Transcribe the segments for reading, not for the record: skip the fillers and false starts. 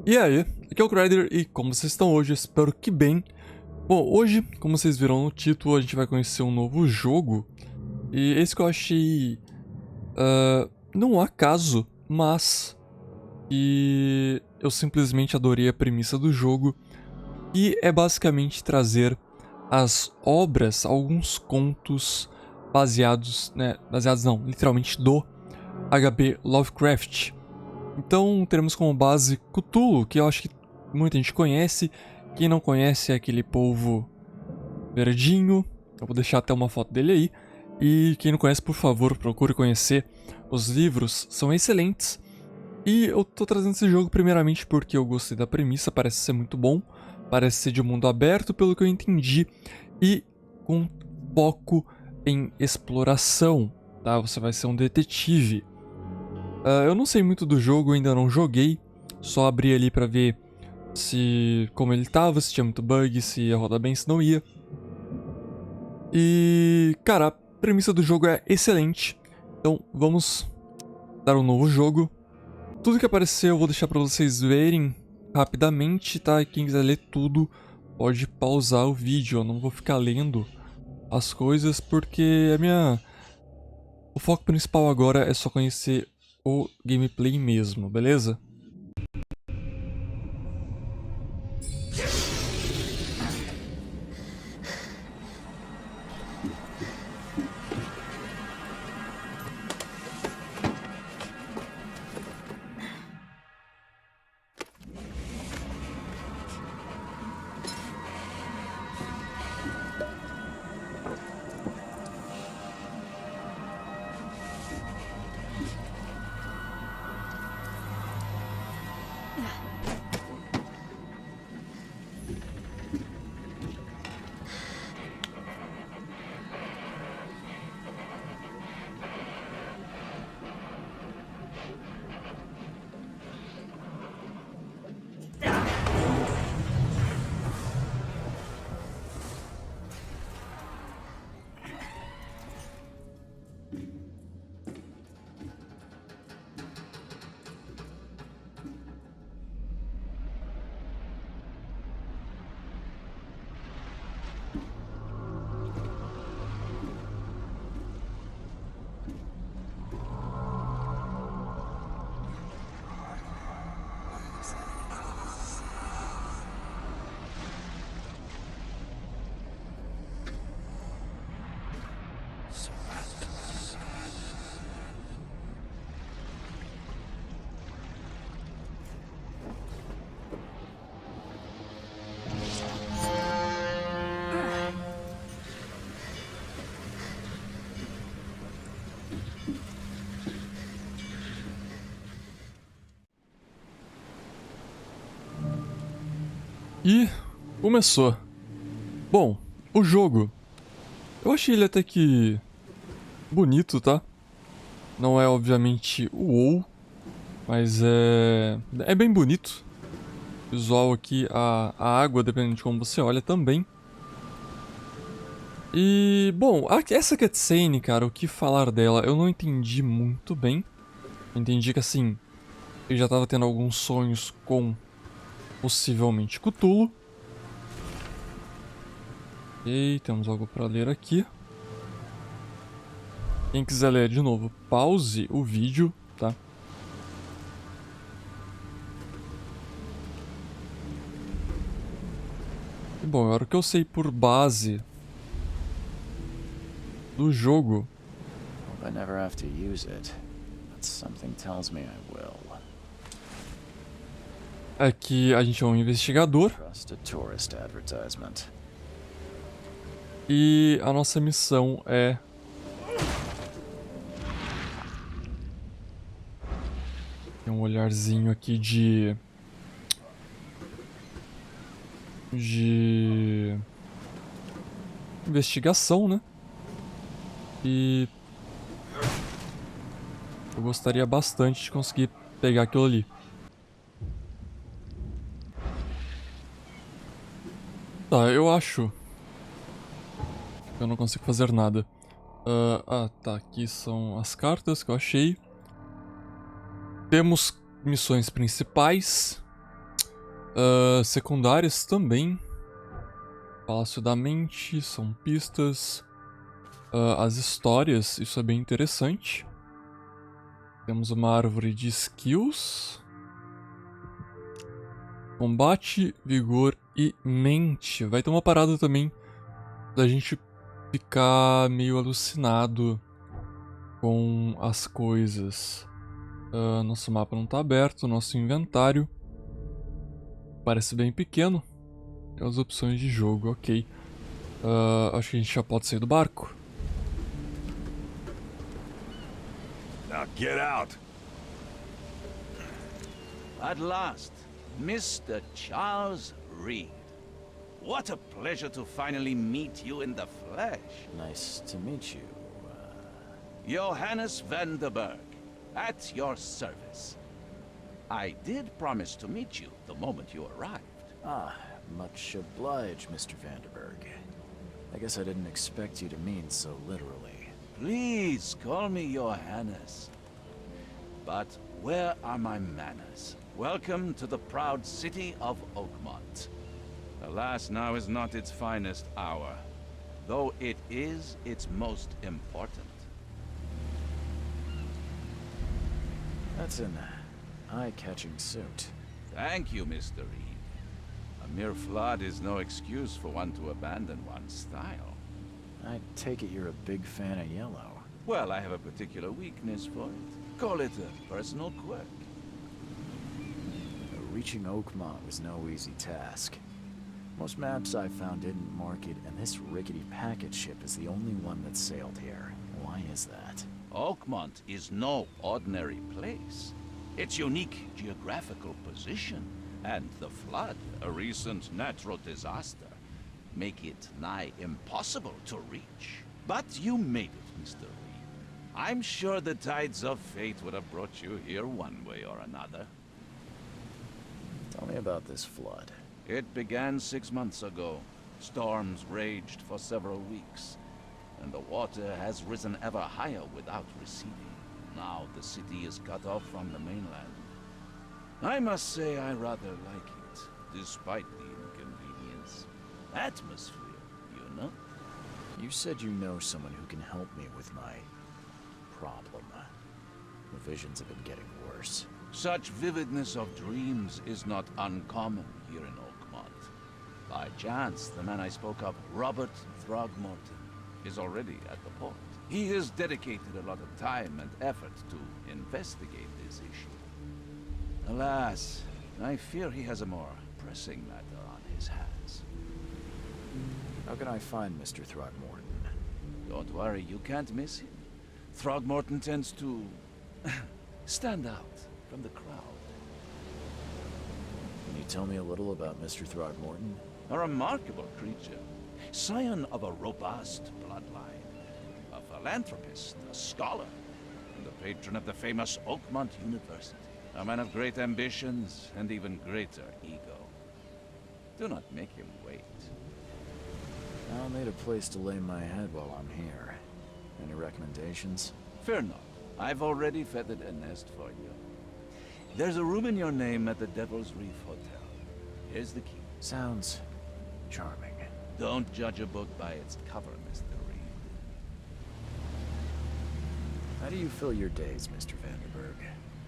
E aí, aqui é o Crider e como vocês estão hoje? Espero que bem. Bom, hoje, como vocês viram no título, a gente vai conhecer um novo jogo. E esse que eu achei... não um acaso, mas... que eu simplesmente adorei a premissa do jogo. E é basicamente trazer as obras, alguns contos baseados, né? Baseados não, literalmente do H.P. Lovecraft. Então teremos como base Cthulhu, que eu acho que muita gente conhece. Quem não conhece é aquele polvo verdinho. Eu vou deixar até uma foto dele aí. E quem não conhece, por favor, procure conhecer. Os livros são excelentes. E eu tô trazendo esse jogo primeiramente porque eu gostei da premissa, parece ser muito bom. Parece ser de mundo aberto, pelo que eu entendi. E com foco em exploração, tá? Você vai ser um detetive. Eu não sei muito do jogo, ainda não joguei. Só abri ali pra ver como ele tava, se tinha muito bug, se ia rodar bem, se não ia. E, cara, a premissa do jogo é excelente. Então, vamos dar um novo jogo. Tudo que aparecer eu vou deixar pra vocês verem rapidamente, tá? E quem quiser ler tudo, pode pausar o vídeo. Eu não vou ficar lendo as coisas, porque o foco principal agora é só conhecer o gameplay mesmo, beleza? E começou. Bom, o jogo. Eu achei ele até que bonito, tá? Não é obviamente o WoW, mas é bem bonito. O visual aqui, a água, dependendo de como você olha também. E, bom, essa cutscene, cara, o que falar dela? Eu não entendi muito bem. Eu entendi que, assim, eu já tava tendo alguns sonhos com, possivelmente, Cthulhu. E temos algo pra ler aqui. Quem quiser ler de novo, pause o vídeo, tá? E, bom, agora o que eu sei por base do jogo... I never have to use it, but something tells me I will. É que a gente é um investigador. Trust a tourist advertisement. E a nossa missão é... Tem um olharzinho aqui de investigação, né? E eu gostaria bastante de conseguir pegar aquilo ali. Tá, eu acho que eu não consigo fazer nada. Tá, aqui são as cartas que eu achei. Temos missões principais. Secundárias também. Palácio da Mente, são pistas. As histórias, isso é bem interessante. Temos uma árvore de skills. Combate, vigor e mente. Vai ter uma parada também da gente ficar meio alucinado com as coisas. Nosso mapa não está aberto, nosso inventário parece bem pequeno. E as opções de jogo, ok. Acho que a gente já pode sair do barco. Now get out. At last, Mr. Charles Reed. What a pleasure to finally meet you in the flesh. Nice to meet you. Johannes Vanderberg, at your service. I did promise to meet you the moment you arrived. Ah, much obliged, Mr. Vanderberg. I guess I didn't expect you to mean so literally. Please call me Johannes. But where are my manners? Welcome to the proud city of Oakmont. Alas, now is not its finest hour, though it is its most important. That's an eye-catching suit. Thank you, Mr. Reed. A mere flood is no excuse for one to abandon one's style. I take it you're a big fan of yellow. Well, I have a particular weakness for it. Call it a personal quirk. Reaching Oakmont was no easy task. Most maps I found didn't mark it, and this rickety packet ship is the only one that sailed here. Why is that? Oakmont is no ordinary place. Its unique geographical position and the flood, a recent natural disaster, make it nigh impossible to reach. But you made it, Mr. Reed. I'm sure the tides of fate would have brought you here one way or another. Tell me about this flood. It began 6 months ago. Storms raged for several weeks, and the water has risen ever higher without receding. Now the city is cut off from the mainland. I must say I rather like it, despite the inconvenience. Atmosphere, you know? You said you know someone who can help me with my problem. The visions have been getting worse. Such vividness of dreams is not uncommon here in Oakmont. By chance, the man I spoke of, Robert Throgmorton, is already at the port. He has dedicated a lot of time and effort to investigate this issue. Alas, I fear he has a more pressing matter on his hands. How can I find Mr. Throgmorton? Don't worry, you can't miss him. Throgmorton tends to stand out from the crowd. Can you tell me a little about Mr. Throgmorton? A remarkable creature, scion of a robust bloodline, a philanthropist, a scholar, and the patron of the famous Oakmont University. A man of great ambitions and even greater ego. Do not make him wait. I'll need a place to lay my head while I'm here. Any recommendations? Fear not. I've already feathered a nest for you. There's a room in your name at the Devil's Reef Hotel. Here's the key. Sounds charming. Don't judge a book by its cover, Mr. Reed. How do you fill your days, Mr. Vanderberg?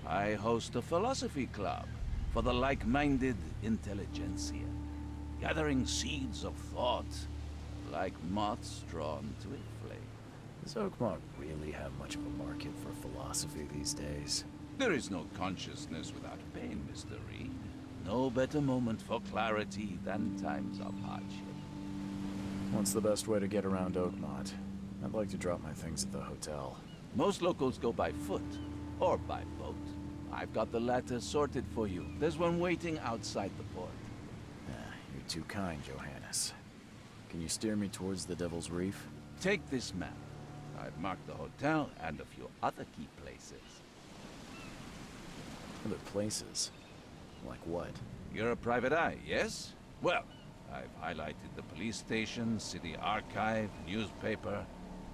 I host a philosophy club for the like-minded intelligentsia, gathering seeds of thought like moths drawn to a flame. Does Oakmont really have much of a market for philosophy these days? There is no consciousness without pain, Mr. Reed. No better moment for clarity than times of hardship. What's the best way to get around Oakmont? I'd like to drop my things at the hotel. Most locals go by foot or by boat. I've got the latter sorted for you. There's one waiting outside the port. You're too kind, Johannes. Can you steer me towards the Devil's Reef? Take this map. I've marked the hotel and a few other key places. Other places? Like what? You're a private eye, yes? Well, I've highlighted the police station, city archive, newspaper.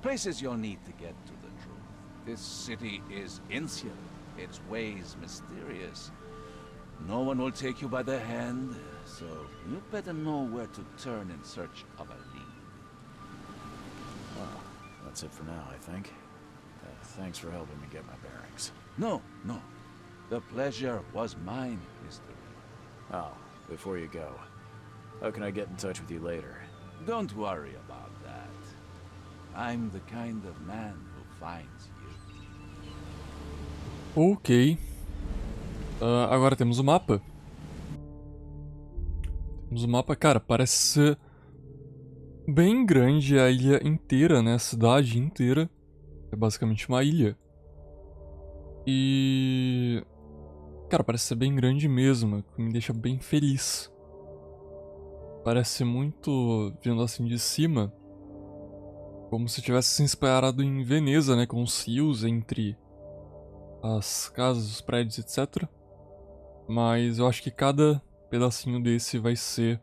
Places you'll need to get to the truth. This city is insular, its ways mysterious. No one will take you by the hand, so you better know where to turn in search of a lead. Well, that's it for now, I think. Thanks for helping me get my bearings. No, no. The pleasure was mine, Mr. Oh, before you go, how can I get in touch with you later? Don't worry about that. I'm the kind of man who finds you. Ok. Agora temos o mapa. Temos o mapa, cara, parece ser bem grande a ilha inteira, né? A cidade inteira. É basicamente uma ilha. E... cara, parece ser bem grande mesmo, que me deixa bem feliz. Parece muito, vindo assim de cima, como se tivesse se inspirado em Veneza, né? Com os rios entre as casas, os prédios, etc. Mas eu acho que cada pedacinho desse vai ser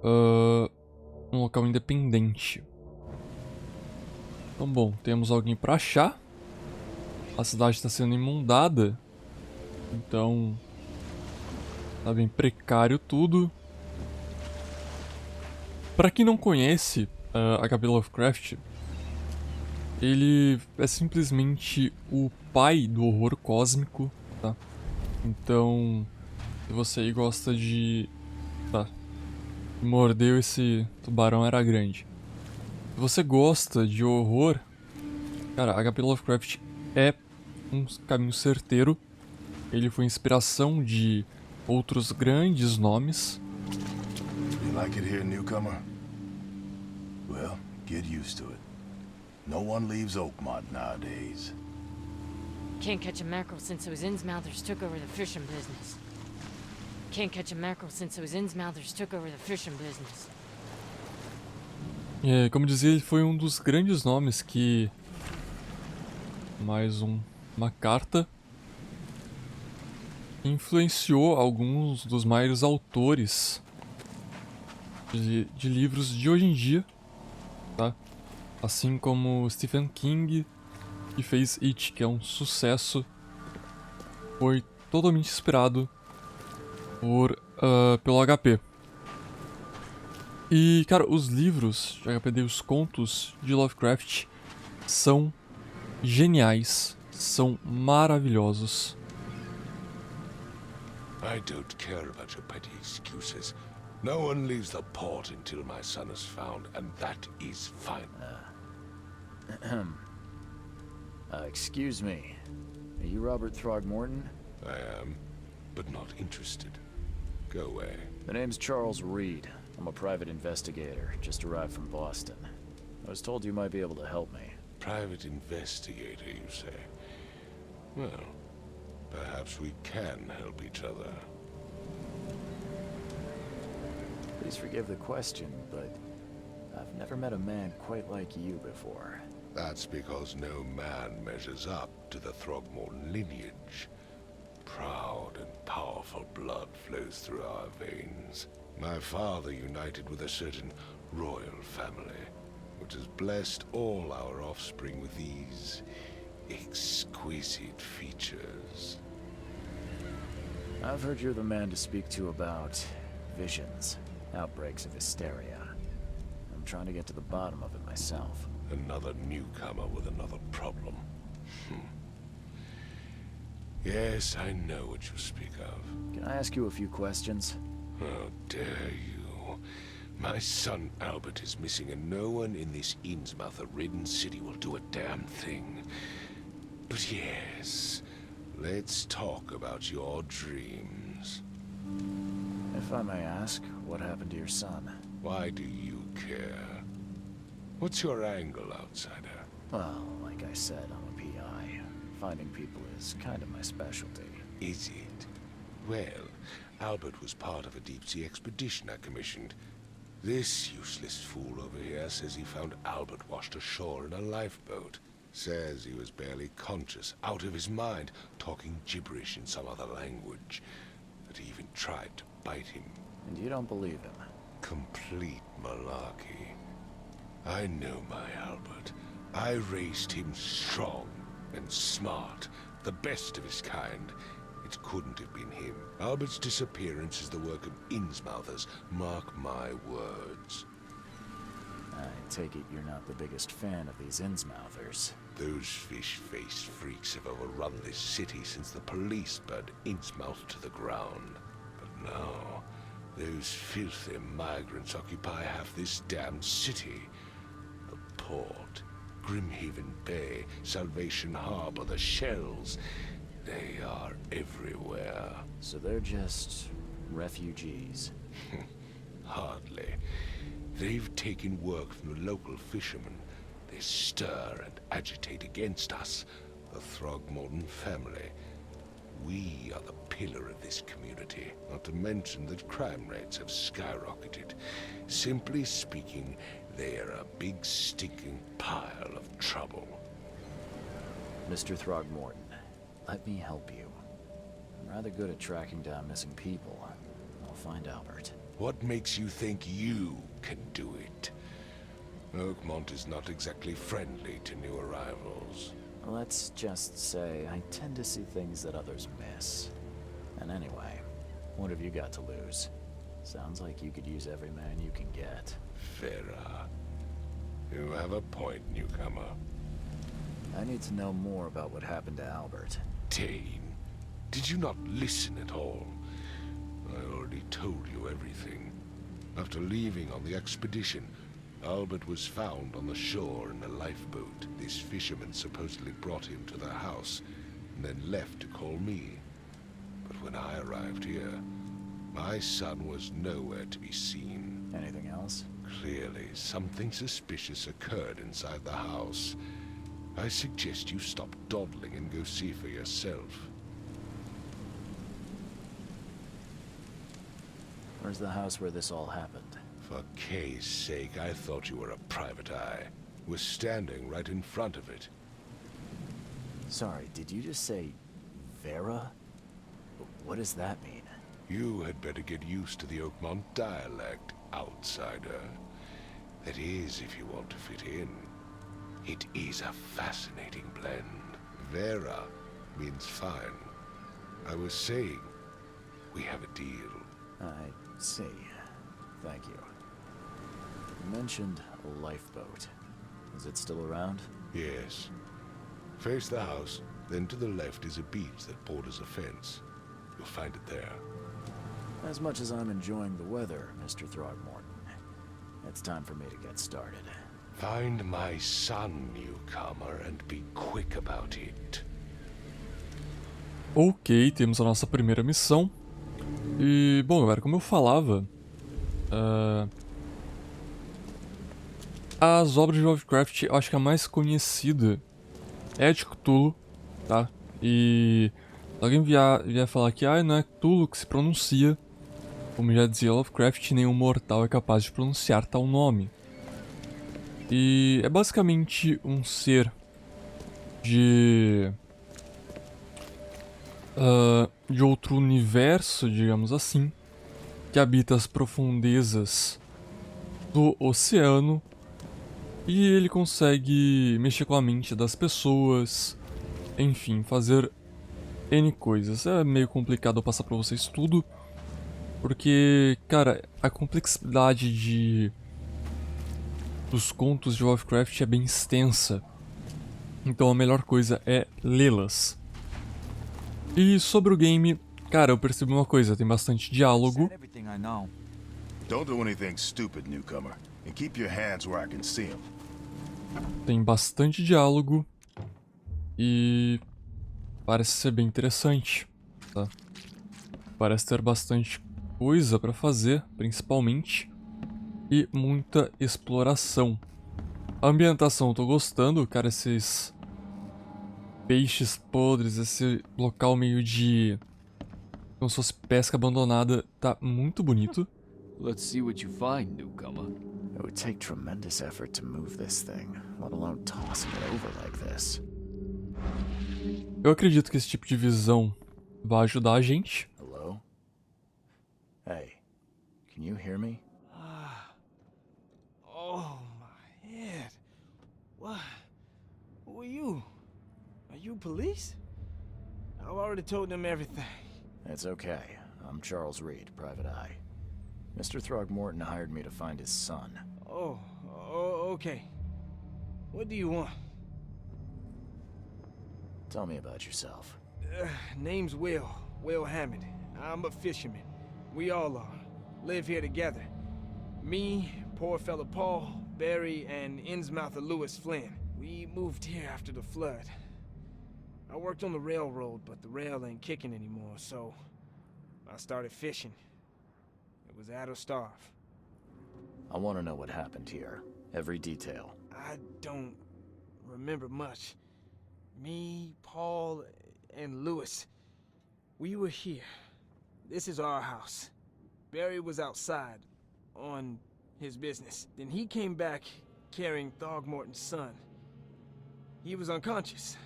um local independente. Então, bom, temos alguém pra achar. A cidade está sendo inundada. Então, tá bem precário tudo. Pra quem não conhece H.P. Lovecraft, ele é simplesmente o pai do horror cósmico, tá? Então, se você aí gosta de... tá, mordeu esse tubarão era grande. Se você gosta de horror, cara, H.P. Lovecraft é um caminho certeiro. Ele foi inspiração de outros grandes nomes. You like it here, newcomer? Well, get used to it. No one leaves Oakmont nowadays. Can't catch a mackerel since those Innsmouthers took over the fishing business. Can't catch a mackerel since those Innsmouthers took over the fishing business. Como dizia, ele foi um dos grandes nomes que... mais uma carta. Influenciou alguns dos maiores autores de livros de hoje em dia, tá? Assim como Stephen King, que fez It, que é um sucesso, foi totalmente inspirado pelo HP. E, cara, os livros de HP, os contos de Lovecraft são geniais, são maravilhosos. I don't care about your petty excuses. No one leaves the port until my son is found, and that is fine. Excuse me. Are you Robert Throgmorton? I am, but not interested. Go away. The name's Charles Reed. I'm a private investigator, just arrived from Boston. I was told you might be able to help me. Private investigator, you say? Well, perhaps we can help each other. Please forgive the question, but I've never met a man quite like you before. That's because no man measures up to the Throgmorton lineage. Proud and powerful blood flows through our veins. My father united with a certain royal family, which has blessed all our offspring with these exquisite features. I've heard you're the man to speak to about visions, outbreaks of hysteria. I'm trying to get to the bottom of it myself. Another newcomer with another problem. Yes, I know what you speak of. Can I ask you a few questions? How dare you? My son Albert is missing, and no one in this Innsmouth-ridden city will do a damn thing. But yes, let's talk about your dreams. If I may ask, what happened to your son? Why do you care? What's your angle, outsider? Well, like I said, I'm a PI. Finding people is kind of my specialty. Is it? Well, Albert was part of a deep-sea expedition I commissioned. This useless fool over here says he found Albert washed ashore in a lifeboat. Says he was barely conscious, out of his mind, talking gibberish in some other language. That he even tried to bite him. And you don't believe him? Complete malarkey. I know my Albert. I raised him strong and smart, the best of his kind, It couldn't have been him. Albert's disappearance is the work of Innsmouthers. Mark my words. I take it you're not the biggest fan of these Innsmouthers. Those fish-faced freaks have overrun this city since the police burned Innsmouth to the ground. But now, those filthy migrants occupy half this damned city. The port, Grimhaven Bay, Salvation Harbor, the shells. They are everywhere. So they're just refugees. Hardly. They've taken work from the local fishermen. They stir and agitate against us, the Throgmorton family. We are the pillar of this community, not to mention that crime rates have skyrocketed. Simply speaking, they are a big stinking pile of trouble. Mr. Throgmorton, let me help you. I'm rather good at tracking down missing people. I'll find Albert. What makes you think you can do it? Oakmont is not exactly friendly to new arrivals. Let's just say I tend to see things that others miss. And anyway, what have you got to lose? Sounds like you could use every man you can get. Vera, you have a point, newcomer. I need to know more about what happened to Albert. Dane, did you not listen at all? I already told you everything. After leaving on the expedition, Albert was found on the shore in a lifeboat. This fisherman supposedly brought him to their house, and then left to call me. But when I arrived here, my son was nowhere to be seen. Anything else? Clearly, something suspicious occurred inside the house. I suggest you stop dawdling and go see for yourself. Where's the house where this all happened? For Kay's sake, I thought you were a private eye. Was standing right in front of it. Sorry, did you just say Vera? What does that mean? You had better get used to the Oakmont dialect, outsider. That is, if you want to fit in. It is a fascinating blend. Vera means fine. I was saying, we have a deal. I see. Thank you. You mentioned a lifeboat. Is it still around? Yes. Face the house, then to the left is a beach that borders a fence. You'll find it there. As much as I'm enjoying the weather, Mr. Throgmorton, it's time for me to get started. Find my son, newcomer, and be quick about it. Ok, temos a nossa primeira missão. E, bom, galera, como eu falava, as obras de Lovecraft, eu acho que a mais conhecida é a de Cthulhu, tá? E alguém vier falar que não é Cthulhu que se pronuncia, como já dizia Lovecraft, nenhum mortal é capaz de pronunciar tal nome. E é basicamente um ser de outro universo, digamos assim, que habita as profundezas do oceano e ele consegue mexer com a mente das pessoas, enfim, fazer N coisas. É meio complicado eu passar pra vocês tudo, porque, cara, a complexidade dos contos de Lovecraft é bem extensa, então a melhor coisa é lê-las. E sobre o game, cara, eu percebi uma coisa, tem bastante diálogo. Don't do anything stupid, newcomer, and keep your hands where I can see them. Tem bastante diálogo e parece ser bem interessante, tá? Parece ter bastante coisa pra fazer, principalmente, e muita exploração. A ambientação eu tô gostando, cara, esses peixes podres, esse local meio de como se fosse pesca abandonada, tá muito bonito. Let's see what you find, newcomer. It would take tremendous effort to move this thing, let alone tossing it over like this. Eu acredito que esse tipo de visão vai ajudar a gente. Hello? Hey, can you hear me? Oh, my head. What? Who are you? Are you police? I've already told them everything. It's okay. I'm Charles Reed, Private Eye. Mr. Throgmorton hired me to find his son. Oh, okay. What do you want? Tell me about yourself. Name's Will Hammond. I'm a fisherman. We all are. Live here together. Me, poor fella Paul, Barry, and Innsmouther Lewis Flynn. We moved here after the flood. I worked on the railroad, but the rail ain't kicking anymore, so I started fishing. It was at or starve. I want to know what happened here. Every detail. I don't remember much. Me, Paul, and Lewis, we were here. This is our house. Barry was outside, on his business. Then he came back carrying Throgmorton's son. He was unconscious,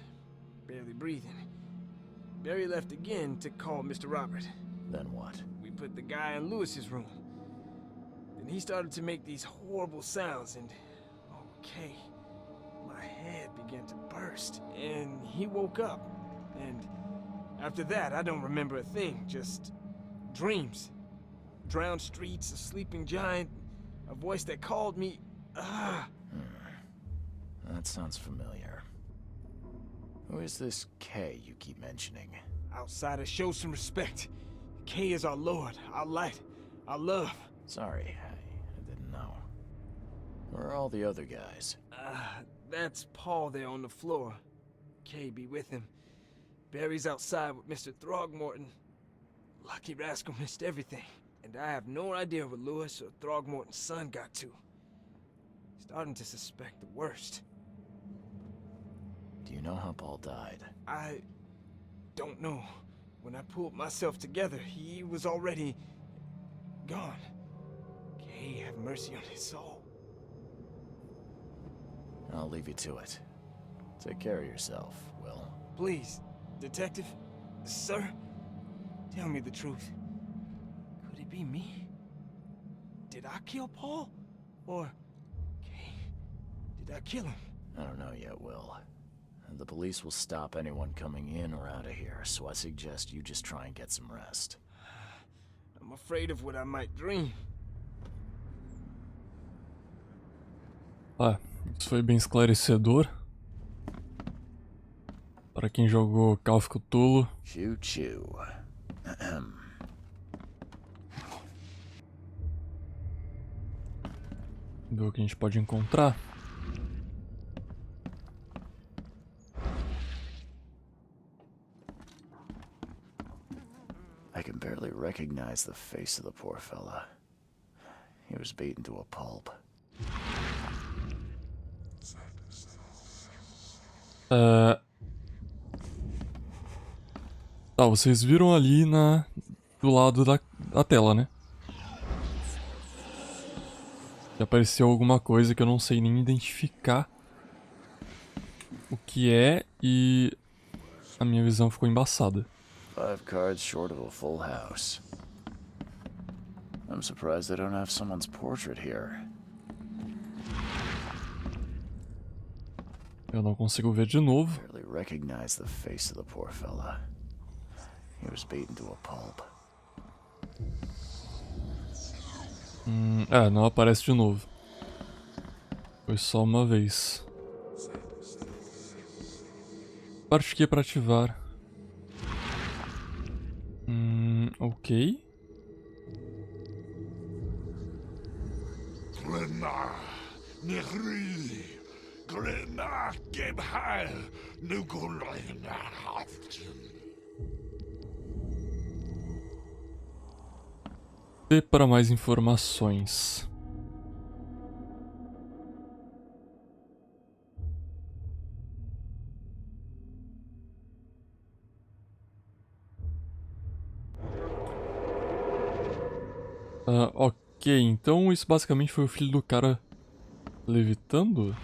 barely breathing. Barry left again to call Mr. Robert. Then what? We put the guy in Lewis's room. Then he started to make these horrible sounds and... okay, my head began to burst. And he woke up. And after that, I don't remember a thing, just dreams. Drowned streets, a sleeping giant, a voice that called me... That sounds familiar. Who is this Kay you keep mentioning? Outsiders, show some respect. Kay is our lord, our light, our love. Sorry, I didn't know. Where are all the other guys? That's Paul there on the floor. Kay be with him. Barry's outside with Mr. Throgmorton. Lucky rascal missed everything. And I have no idea what Lewis or Throgmorton's son got to. Starting to suspect the worst. Do you know how Paul died? I don't know. When I pulled myself together, he was already gone. Kay have mercy on his soul. I'll leave you to it. Take care of yourself, Will. Please, Detective, sir, tell me the truth. Could it be me? Did I kill Paul? Or, Kay, did I kill him? I don't know yet, Will. The police will stop anyone coming in or out of here, so I suggest you just try and get some rest. I'm afraid of what I might dream. Isso foi bem esclarecedor. Para quem jogou Call of Cthulhu. Choo-choo. Ver o que a gente pode encontrar. I can barely recognize the face of the poor fella. He was beaten to a pulp. Tá, vocês viram ali do lado da tela, né? Que apareceu alguma coisa que eu não sei nem identificar o que é e a minha visão ficou embaçada. 5 cards short of a full house. I'm surprised they don't have someone's portrait here. Eu não consigo ver de novo. Barely recognize the face of the poor fella. He was beaten to a pulp. Não aparece de novo. Foi só uma vez. Parte aqui para ativar. Ok. E para mais informações. Ok, então isso basicamente foi o filho do cara levitando?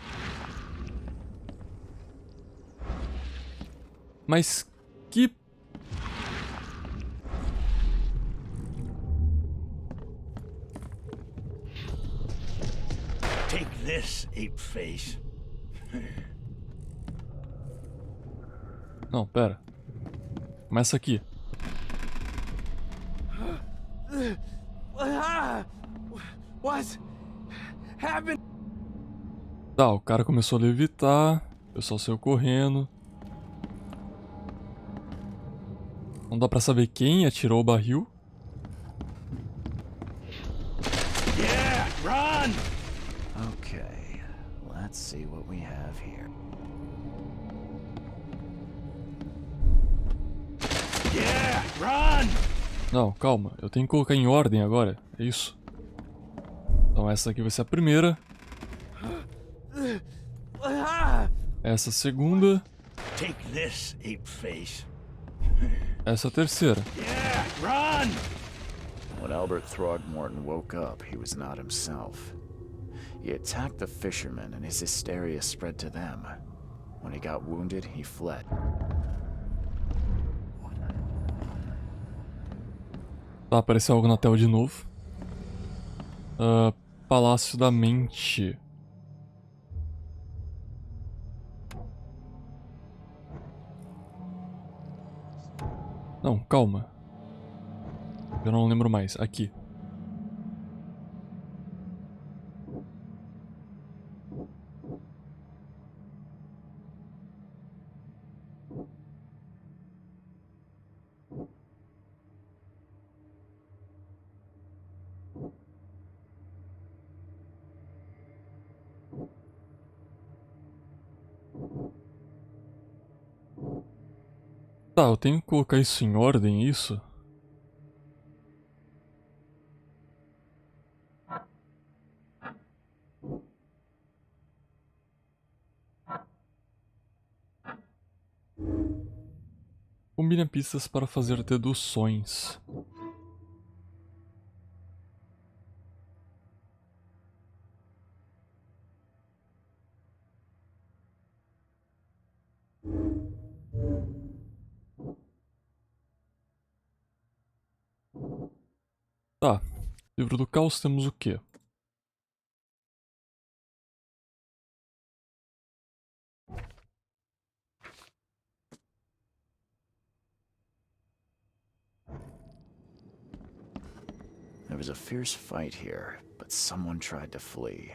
Mas que... Take this, ape-face. Não, pera. Começa aqui. What happened? Tá, o cara começou a levitar. O pessoal saiu correndo. Não dá pra saber quem atirou o barril. Yeah, run! Okay, let's see what we have here. Yeah, run! Não, calma. Eu tenho que colocar em ordem agora. É isso. Então essa aqui vai ser a primeira. Essa a segunda. Take this, ape face. Essa a terceira. Yeah, run! When Albert Throgmorton woke up, he was not himself. He attacked the fishermen and his hysteria spread to them. When he got wounded, he fled. Tá, apareceu algo na tela de novo. Palácio da Mente. Não, calma. Eu não lembro mais. Aqui. Tá, eu tenho que colocar isso em ordem, é isso? Combina pistas para fazer deduções. Tá, livro do caos temos o quê? There was a fierce fight here, but someone tried to flee.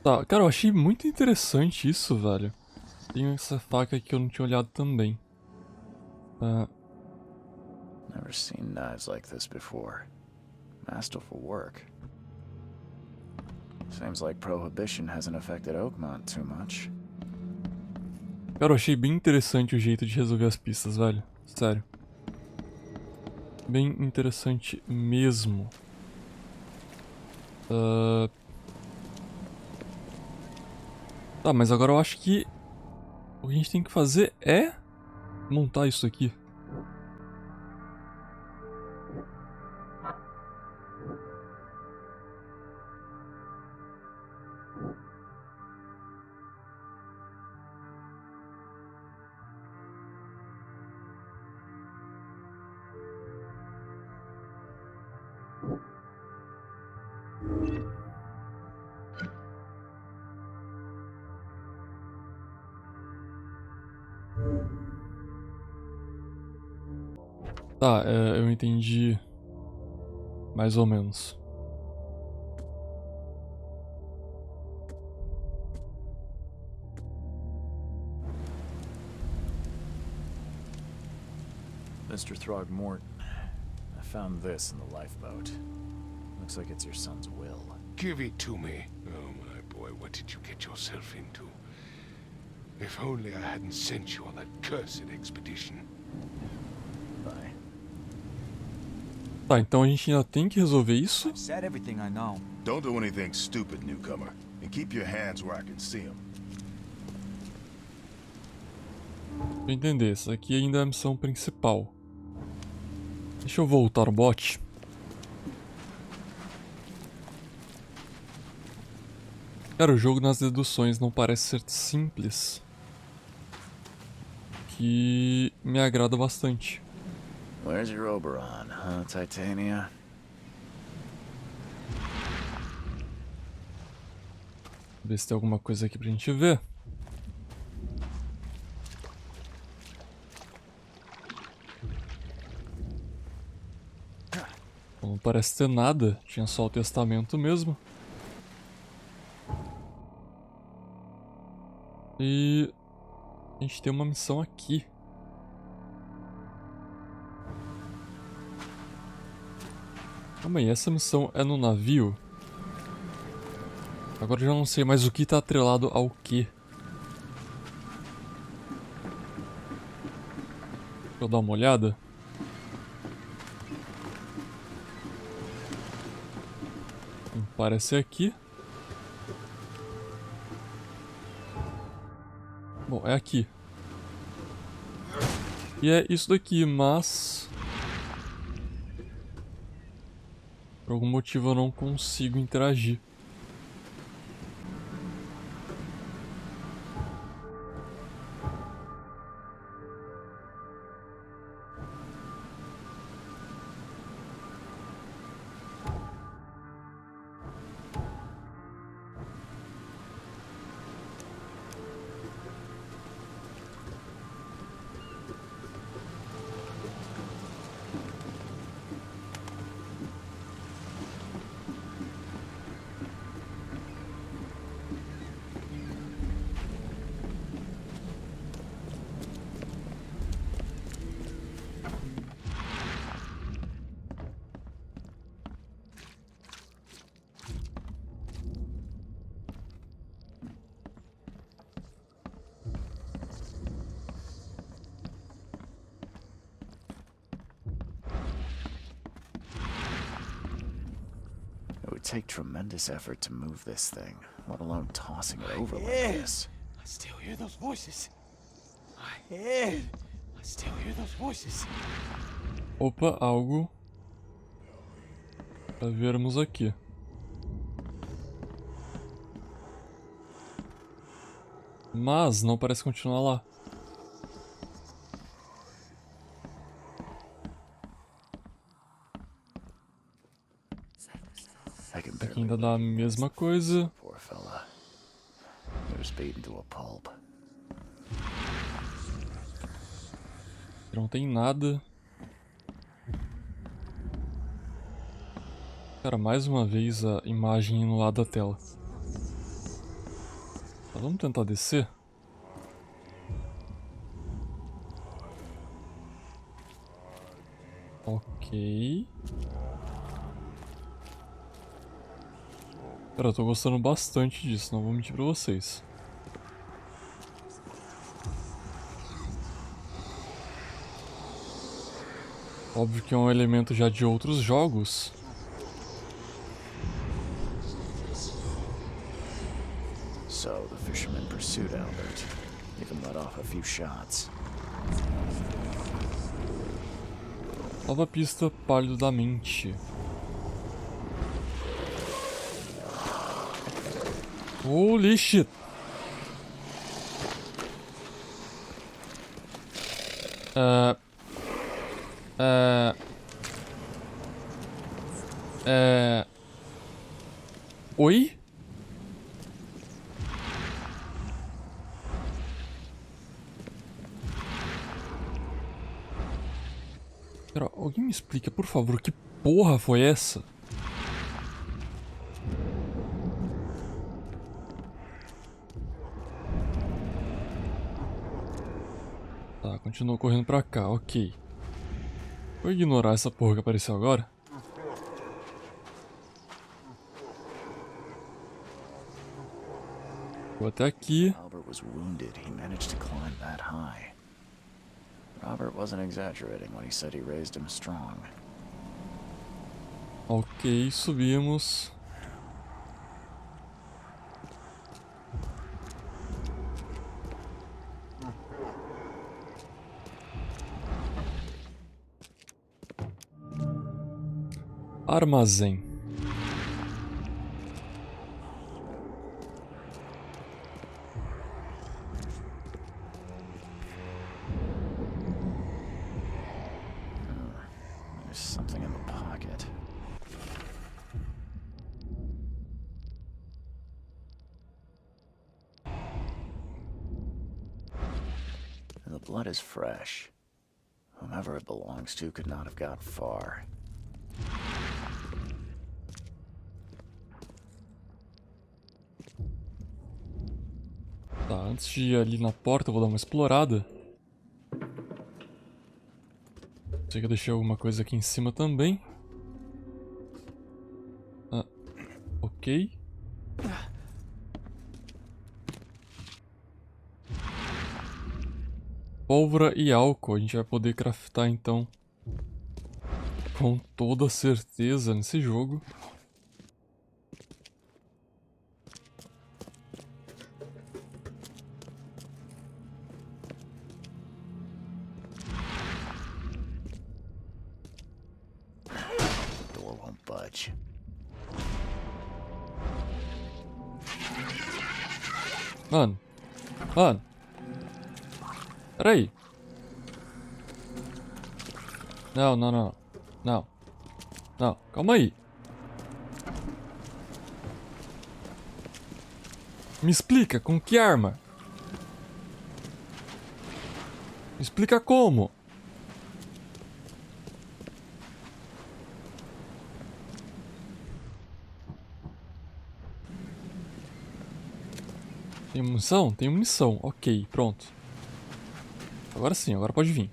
Tá, cara, eu achei muito interessante isso, velho. Tem essa faca aqui que eu não tinha olhado também. Never seen knives like this before. Masterful work. Seems like Prohibition hasn't affected Oakmont too much. Cara, eu achei bem interessante o jeito de resolver as pistas, velho. Sério. Bem interessante mesmo. Tá, mas agora eu acho que o que a gente tem que fazer é montar isso aqui. Tá, eu entendi mais ou menos. Mr. Throgmorton, I found this in the lifeboat. Looks like it's your son's will. Give it to me. Oh, my boy, what did you get yourself into? If only I hadn't sent you on that cursed expedition. Bye. Tá, então a gente ainda tem que resolver isso. I've said everything I know. Don't do anything stupid, newcomer. And keep your hands where I can see them. Pra entender, essa aqui ainda é a missão principal. Deixa eu voltar o bot. Cara, o jogo nas deduções não parece ser simples. Que me agrada bastante. Where's your Oberon, huh, Titania? Ver se tem alguma coisa aqui pra gente ver. Não parece ter nada, tinha só o testamento mesmo. E a gente tem uma missão aqui. Calma aí, essa missão é no navio? Agora eu já não sei mais o que tá atrelado ao que. Deixa eu dar uma olhada. Parece aqui. Bom, é aqui. E é isso daqui, mas... por algum motivo eu não consigo interagir. It would take tremendous effort to move this thing, let alone tossing it over like this. I still hear those voices. My head. I still hear those voices. Opa, algo pra vermos aqui. Mas não parece continuar lá. Aqui ainda dá a mesma coisa. Poor fella. He was beaten to a pulp. Não tem nada. Cara, mais uma vez a imagem no lado da tela. Tá, vamos tentar descer? Ok. Cara, eu tô gostando bastante disso, não vou mentir pra vocês. Óbvio que é um elemento já de outros jogos. So the fisherman pursued Albert, even let off a few shots. Nova pista, Pálido da Mente. Holy shit! Oi? Pera, alguém me explica, por favor, que porra foi essa? Tá, continua correndo pra cá, ok. Vou ignorar essa porra que apareceu agora. Vou até aqui. Albert was wounded. He managed to climb that high. Robert wasn't exaggerating when he said he raised him strong. Ok, subimos. Armazém. There's something in the pocket. The blood is fresh. Whomever it belongs to could not have got far. Antes de ir ali na porta, eu vou dar uma explorada. Sei que eu deixei alguma coisa aqui em cima também. Ah, ok. Pólvora e álcool. A gente vai poder craftar então com toda certeza nesse jogo. Door won't budge. Mano. Mano. Peraí. Não, não, não. Não. Não, calma aí. Me explica, com que arma? Me explica como? Tem munição? Tem munição. Ok, pronto. Agora sim, agora pode vir.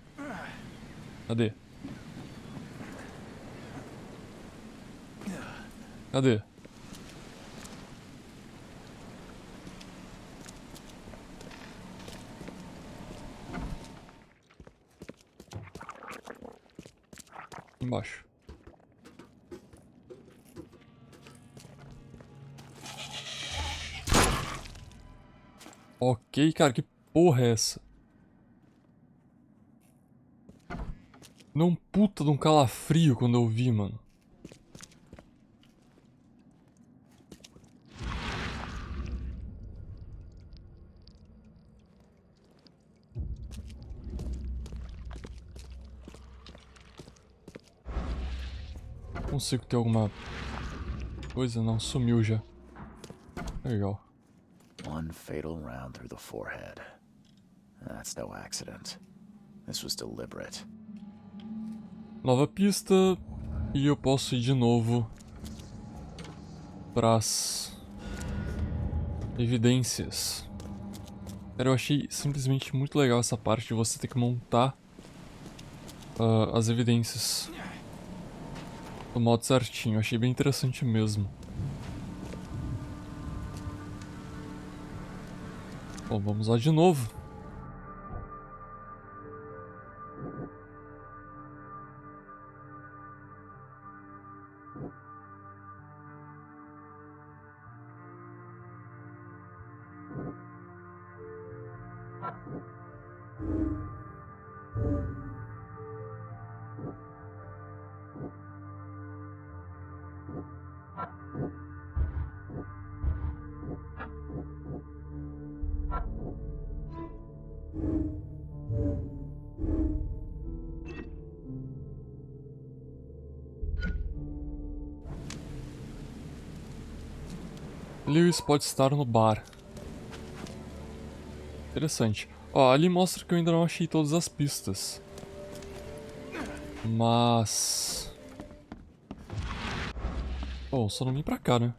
Cadê? Cadê? Embaixo. Ok, cara, que porra é essa? Não um puta de um calafrio quando eu vi, mano. Consigo ter alguma coisa? Não, sumiu já. Legal. One fatal round through the forehead. That's no accident. This was deliberate. Nova pista. E eu posso ir de novo pras evidências. Cara, eu achei simplesmente muito legal essa parte de você ter que montar as evidências do modo certinho. Eu achei bem interessante mesmo. Bom, vamos lá de novo. Lewis pode estar no bar. Interessante. Ó, ali mostra que eu ainda não achei todas as pistas. Mas... Bom, só não vim pra cá, né?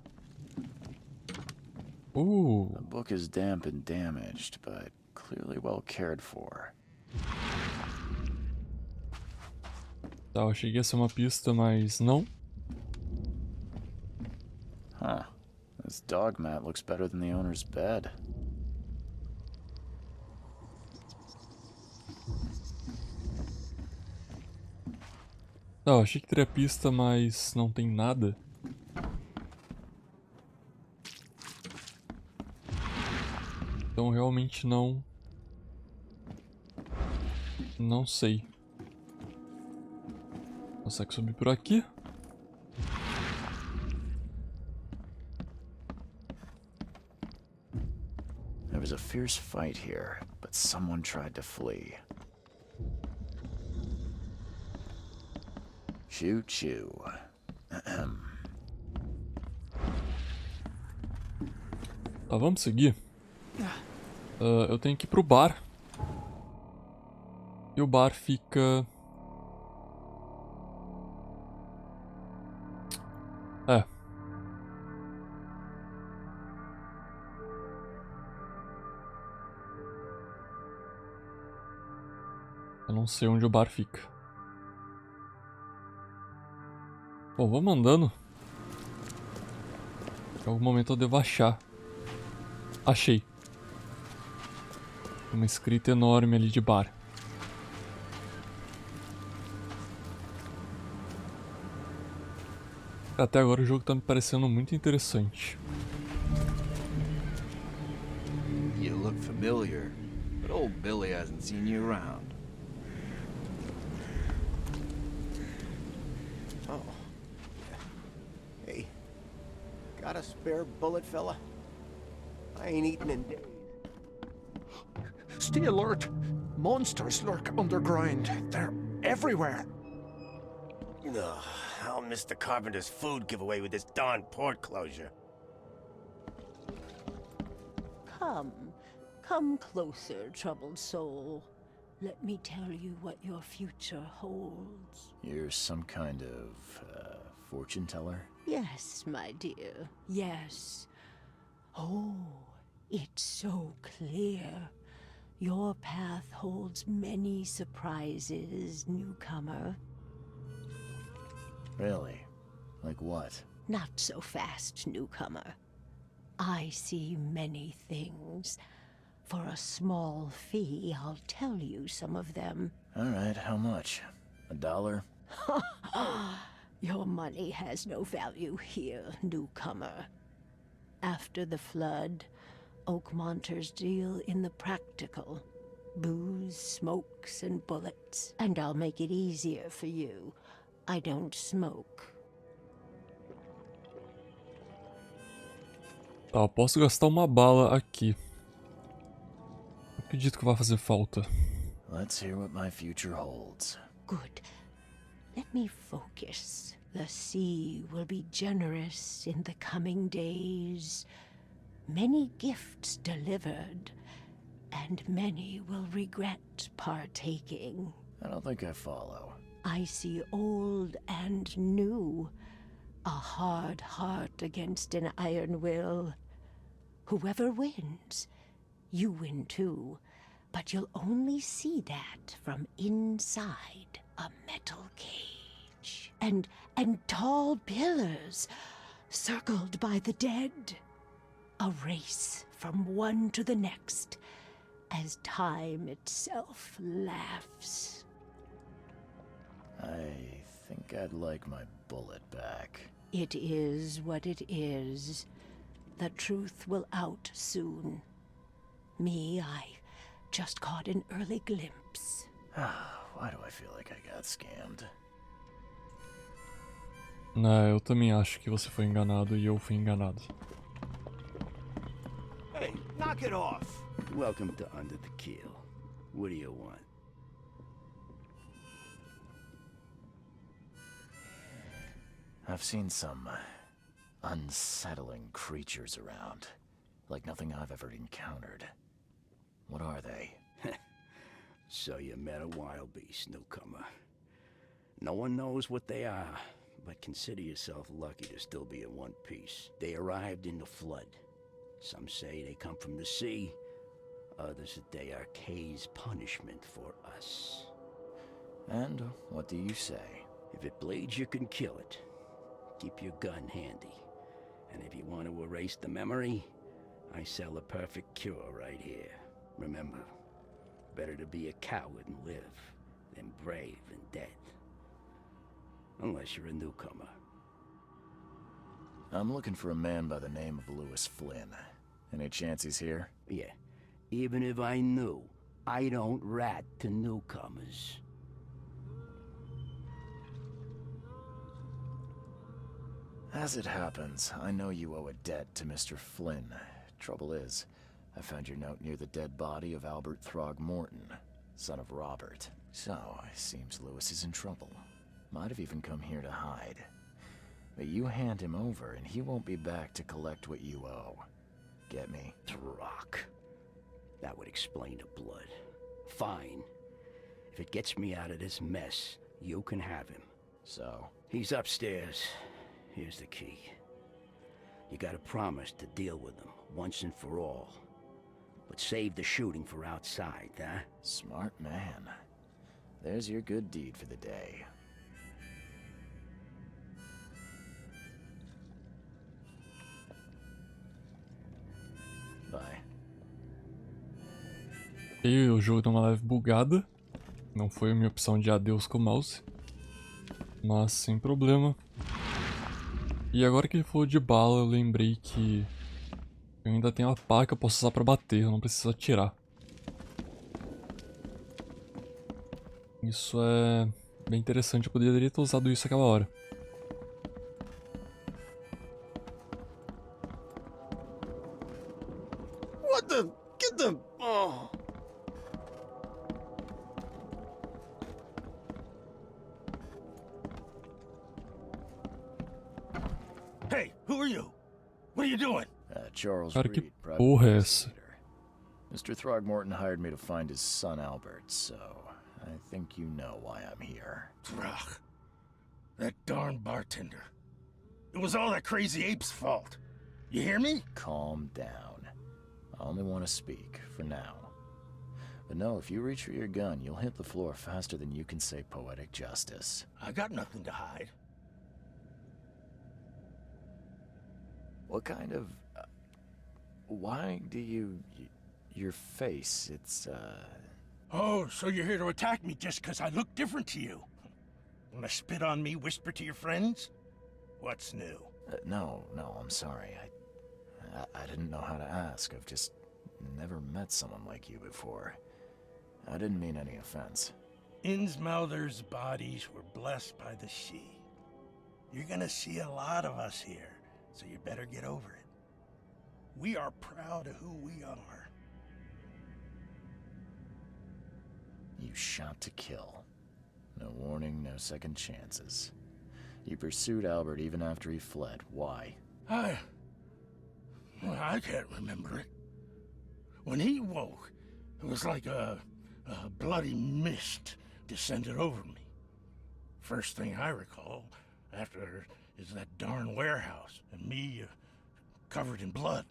The book is damp and damaged, but clearly well cared for. Tá, eu achei que ia ser uma pista, mas não. Huh. This dog mat looks better than the owner's bed. Não, eu achei que teria pista, mas não tem nada. Então realmente não... Não sei. Consegue subir por aqui? There was a fierce fight here, but someone tried to flee. Choo choo. Tá, vamos seguir. Eu tenho que ir pro bar. E o bar fica... É. não sei onde o bar fica. Bom, vamos andando. Em algum momento eu devo achar. Achei. Tem uma escrita enorme ali de bar. Até agora o jogo tá me parecendo muito interessante. You look familiar, but old Billy hasn't seen you around. Oh. Hey, got a spare bullet, fella? I ain't eaten in days. Stay alert! Monsters lurk underground. They're everywhere. Ugh, I'll miss the carpenter's food giveaway with this darn port closure. Come closer, troubled soul. Let me tell you what your future holds. You're some kind of, fortune teller? Yes, my dear, yes. Oh, it's so clear. Your path holds many surprises, newcomer. Really? Like what? Not so fast, newcomer. I see many things. For a small fee, I'll tell you some of them. Alright, how much? $1? Your money has no value here, newcomer. After the flood, Oakmonters deal in the practical. Booze, smokes, and bullets. And I'll make it easier for you. I don't smoke. Tá, eu posso gastar uma bala aqui. Acredito que vai fazer falta. Let's hear what my future holds. Good. Let me focus. The sea will be generous in the coming days. Many gifts delivered, and many will regret partaking. I don't think I follow. I see old and new. A hard heart against an iron will. Whoever wins, you win too. But you'll only see that from inside a metal cage. And tall pillars, circled by the dead. A race from one to the next, as time itself laughs. I think I'd like my bullet back. It is what it is. The truth will out soon. Me, I just caught an early glimpse. Why do I feel like I got scammed? Eu também acho que você foi enganado e eu fui enganado. Hey, knock it off! Welcome to Under the Keel. What do you want? I've seen some unsettling creatures around. Like nothing I've ever encountered. What are they? So you met a wild beast, newcomer. No one knows what they are, but consider yourself lucky to still be in one piece. They arrived in the flood. Some say they come from the sea. Others that they are Kay's punishment for us. And what do you say? If it bleeds, you can kill it. Keep your gun handy. And if you want to erase the memory, I sell a perfect cure right here. Remember, better to be a coward and live than brave and dead. Unless you're a newcomer. I'm looking for a man by the name of Lewis Flynn. Any chance he's here? Yeah. Even if I knew, I don't rat to newcomers. As it happens, I know you owe a debt to Mr. Flynn. Trouble is, I found your note near the dead body of Albert Throgmorton, son of Robert. So, it seems Lewis is in trouble. Might have even come here to hide. But you hand him over and he won't be back to collect what you owe. Get me? Throck. That would explain the blood. Fine. If it gets me out of this mess, you can have him. So? He's upstairs. Here's the key. You gotta promise to deal with him, once and for all. But save the shooting for outside, huh? Smart man. there's your good deed for the day. Bye. E o jogo deu uma leve bugada. Não foi a minha opção de adeus com o mouse. Mas sem problema. E agora que ele falou de bala, eu lembrei que eu ainda tenho a pá que eu posso usar pra bater, eu não preciso atirar. Isso é bem interessante, eu poderia ter usado isso aquela hora. What the? Get the... Oh. Hey, who are you? What are you doing? Charles Cara, que Reed, private porra é essa? investigator. Mr. Throgmorton hired me to find his son Albert, so I think you know why I'm here. Throg. That darn bartender. It was all that crazy ape's fault. You hear me? Calm down. I only want to speak, for now. But no, if you reach for your gun, you'll hit the floor faster than you can say poetic justice. I got nothing to hide. What kind of... why do you... your face, it's, Oh, so you're here to attack me just because I look different to you? Wanna spit on me, whisper to your friends? What's new? No, I'm sorry. I didn't know how to ask. I've just never met someone like you before. I didn't mean any offense. Innsmouther's bodies were blessed by the sea. You're gonna see a lot of us here, so you better get over it. We are proud of who we are. You shot to kill. No warning, no second chances. You pursued Albert even after he fled. Why? I can't remember it. When he woke, it was like a bloody mist descended over me. First thing I recall after is that darn warehouse and me covered in blood.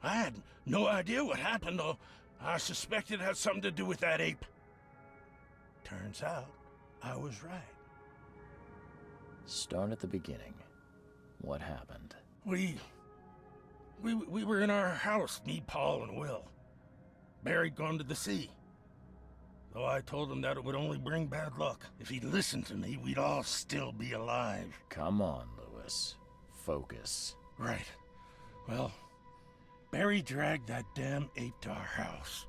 I had no idea what happened, though. I suspected it had something to do with that ape. Turns out, I was right. Start at the beginning. What happened? We were in our house, me, Paul, and Will. Barry'd gone to the sea. Though I told him that it would only bring bad luck. If he'd listened to me, we'd all still be alive. Come on, Lewis. Focus. Right. Well, Barry dragged that damn ape to our house.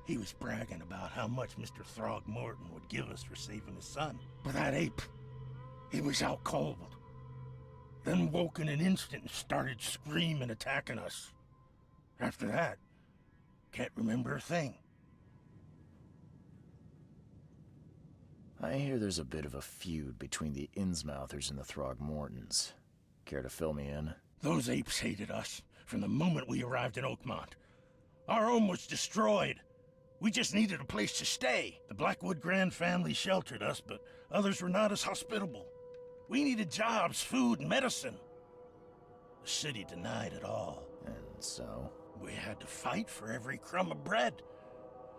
He was bragging about how much Mr. Throgmorton would give us for saving his son. But that ape, he was out cold. Then woke in an instant and started screaming, attacking us. After that, can't remember a thing. I hear there's a bit of a feud between the Innsmouthers and the Throgmortons. Care to fill me in? Those apes hated us from the moment we arrived in Oakmont. Our home was destroyed. We just needed a place to stay. The Blackwood Grand family sheltered us, but others were not as hospitable. We needed jobs, food, and medicine. The city denied it all. And so? We had to fight for every crumb of bread.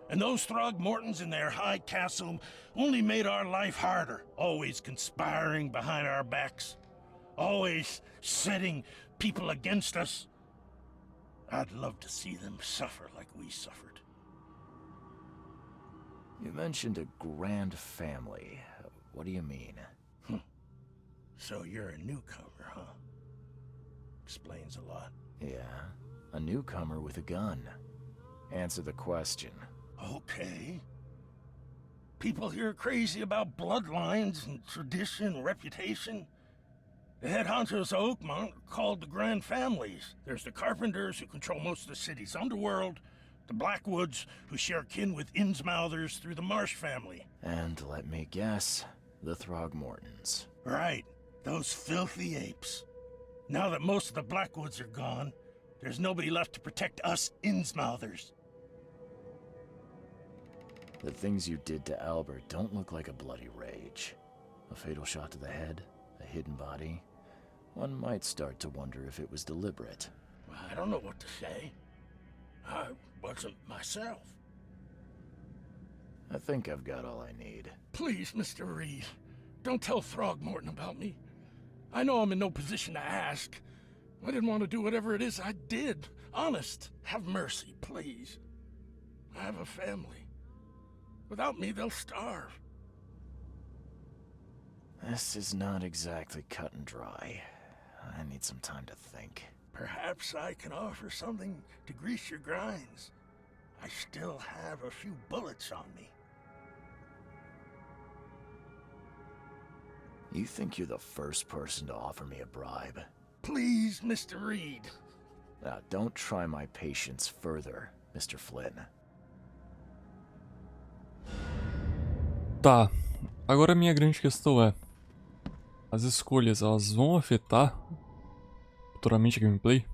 And those Throgmortons in their high castle only made our life harder, always conspiring behind our backs, always setting people against us. I'd love to see them suffer like we suffered. You mentioned a grand family. What do you mean? So you're a newcomer, huh? Explains a lot. Yeah, a newcomer with a gun. Answer the question. Okay. People here are crazy about bloodlines and tradition and reputation. The head honchos of Oakmont are called the Grand Families. There's the Carpenters, who control most of the city's underworld, the Blackwoods, who share kin with Innsmouthers through the Marsh family. And let me guess, the Throgmortons. Right, those filthy apes. Now that most of the Blackwoods are gone, there's nobody left to protect us Innsmouthers. The things you did to Albert don't look like a bloody rage. A fatal shot to the head, a hidden body. One might start to wonder if it was deliberate. I don't know what to say. I wasn't myself. I think I've got all I need. Please, Mr. Reed, don't tell Throgmorton about me. I know I'm in no position to ask. I didn't want to do whatever it is I did. Honest, have mercy, please. I have a family. Without me, they'll starve. This is not exactly cut and dry. I need some time to think. Perhaps I can offer something to grease your grinds. I still have a few bullets on me. You think you're the first person to offer me a bribe? Please, Mr. Reed. Now, don't try my patience further, Mr. Flynn. Tá, agora a minha grande questão é: as escolhas, elas vão afetar futuramente a gameplay?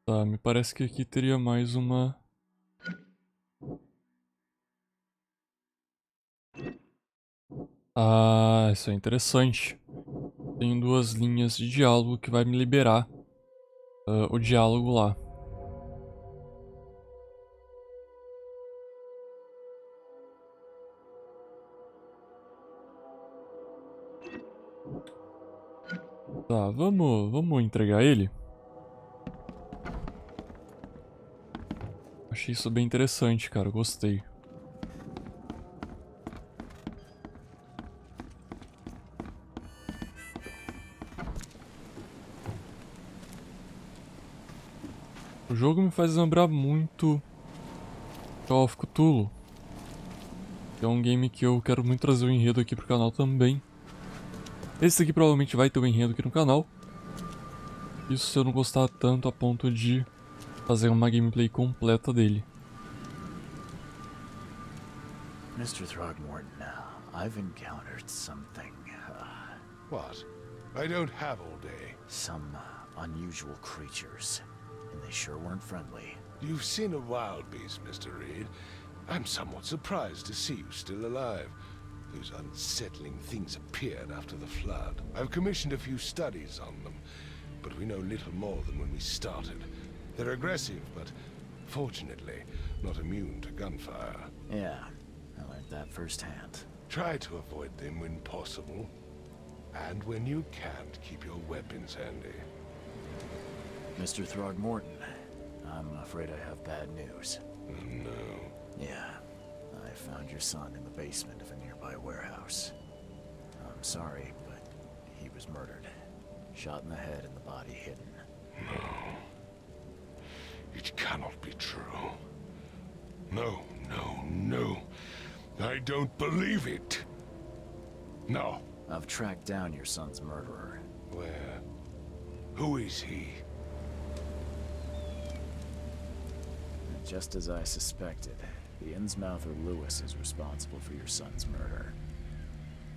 Tá, me parece que aqui teria mais uma... Ah, isso é interessante. Tem duas linhas de diálogo que vai me liberar o diálogo lá. Tá, vamos entregar ele. Achei isso bem interessante, cara, gostei. O jogo me faz lembrar muito Call of Cthulhu, que é um game que eu quero muito trazer o enredo aqui pro canal também. Esse aqui provavelmente vai ter o enredo aqui no canal. Isso se eu não gostar tanto a ponto de fazer uma gameplay completa dele. Mr. Throgmorton, I've encountered something. What? I don't have all day. Some unusual creatures. And they sure weren't friendly. You've seen a wild beast, Mr. Reed. I'm somewhat surprised to see you still alive. Those unsettling things appeared after the flood. I've commissioned a few studies on them, but we know little more than when we started. They're aggressive, but fortunately not immune to gunfire. Yeah, I learned that firsthand. Try to avoid them when possible. And when you can't, keep your weapons handy. Mr. Throgmorton, I'm afraid I have bad news. No. Yeah, I found your son in the basement of a nearby warehouse. I'm sorry, but he was murdered. Shot in the head and the body hidden. No. It cannot be true. No, no, no. I don't believe it. No. I've tracked down your son's murderer. Where? Who is he? Just as I suspected, the Innsmouther Lewis is responsible for your son's murder.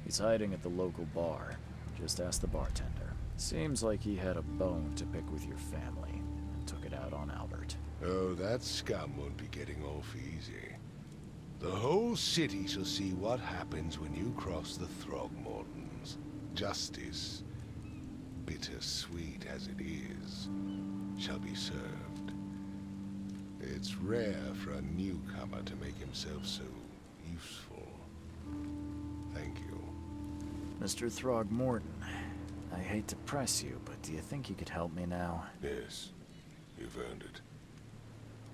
He's hiding at the local bar. Just ask the bartender. Seems like he had a bone to pick with your family and took it out on Albert. Oh, that scum won't be getting off easy. The whole city shall see what happens when you cross the Throgmortons. Justice, bittersweet as it is, shall be served. It's rare for a newcomer to make himself so useful. Thank you. Mr. Throgmorton, I hate to press you, but do you think you could help me now? Yes, you've earned it.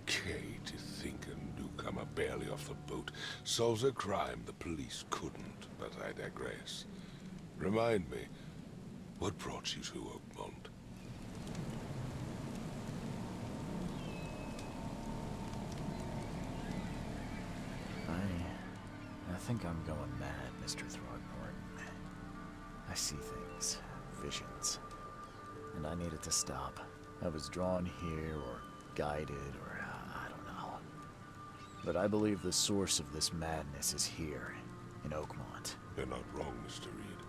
Okay, to think a newcomer barely off the boat solves a crime the police couldn't, but I digress. Remind me, what brought you to Oakmont? I think I'm going mad, Mr. Throgmorton. I see things, visions, and I needed to stop. I was drawn here, or guided, or I don't know. But I believe the source of this madness is here, in Oakmont. You're not wrong, Mr. Reed.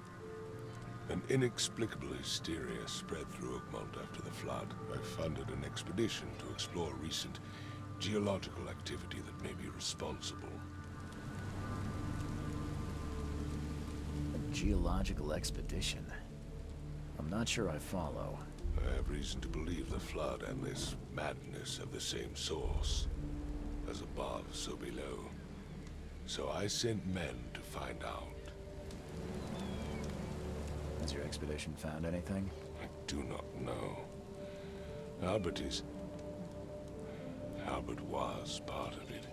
An inexplicable hysteria spread through Oakmont after the flood. I funded an expedition to explore recent geological activity that may be responsible. A geological expedition? I'm not sure I follow. I have reason to believe the flood and this madness have the same source. As above, so below. So I sent men to find out. Has your expedition found anything? I do not know. Albert was part of it.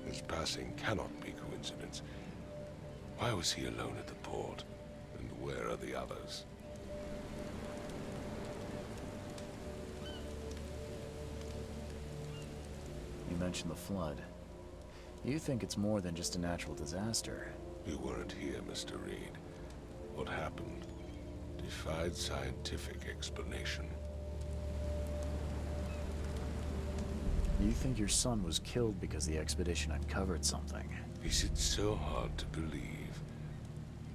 His passing cannot be coincidence. Why was he alone at the port? And where are the others? You mentioned the flood. You think it's more than just a natural disaster? You weren't here, Mr. Reed. What happened defied scientific explanation. You think your son was killed because the expedition uncovered something? Is it so hard to believe?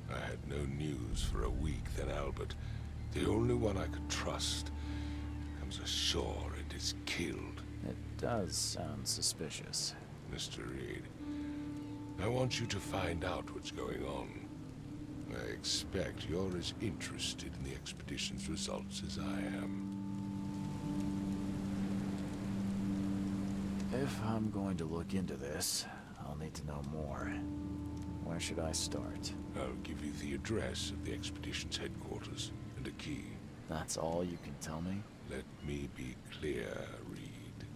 I had no news for a week, then Albert, the only one I could trust, comes ashore and is killed. It does sound suspicious. Mr. Reed, I want you to find out what's going on. I expect you're as interested in the expedition's results as I am. If I'm going to look into this, I'll need to know more. Where should I start? I'll give you the address of the expedition's headquarters and a key. That's all you can tell me? Let me be clear, Reed.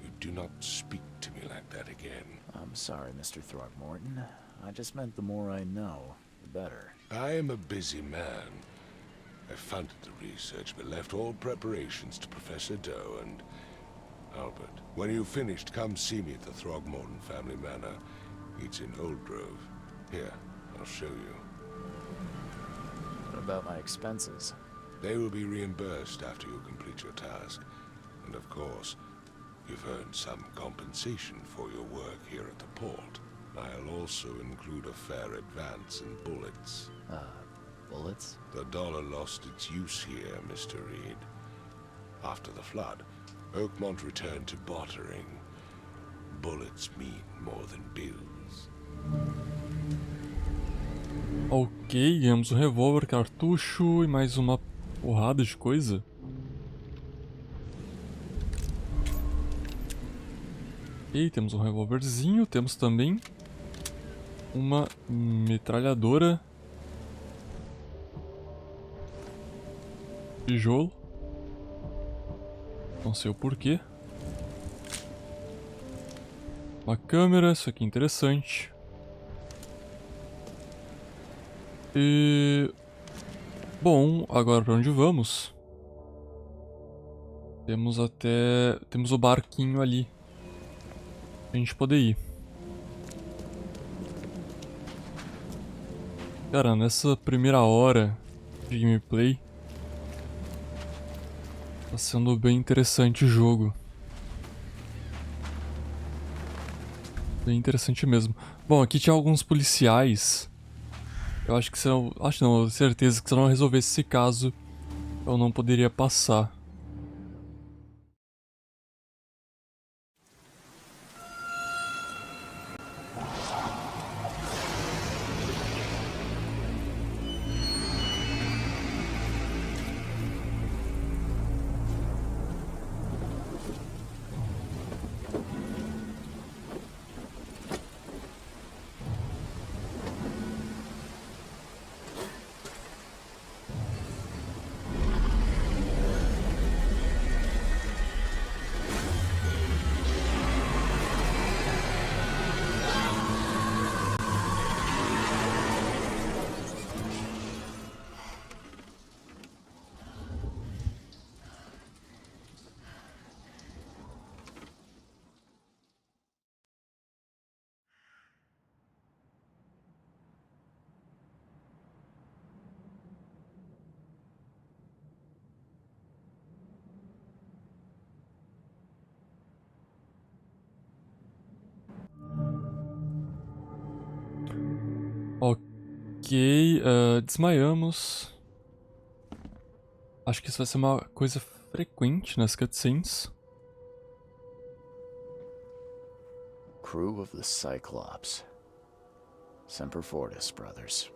You do not speak to me like that again. I'm sorry, Mr. Throgmorton. I just meant the more I know, the better. I am a busy man. I funded the research, but left all preparations to Professor Doe and Albert. When you've finished, come see me at the Throgmorton family manor. It's in Old Grove. Here, I'll show you. What about my expenses? They will be reimbursed after you complete your task. And of course, you've earned some compensation for your work here at the port. I'll also include a fair advance in bullets. Bullets? The dollar lost its use here, Mr. Reed. After the flood, Oakmont returned to bartering. Bullets mean more than bills. Ok, ganhamos um revólver, cartucho e mais uma porrada de coisa. E temos um revólverzinho, temos também uma metralhadora. Tijolo. Não sei o porquê. Uma câmera, isso aqui é interessante. E... Bom, agora pra onde vamos? Temos o barquinho ali. Pra gente poder ir. Cara, nessa primeira hora de gameplay tá sendo bem interessante o jogo. Bem interessante mesmo. Bom, aqui tinha alguns policiais. Eu acho que se eu... Acho não, eu tenho certeza que se eu não resolvesse esse caso, eu não poderia passar. Ok, desmaiamos. Acho que isso vai ser uma coisa frequente nas cutscenes. Crew of the Cyclops. Semper Fortis, brothers.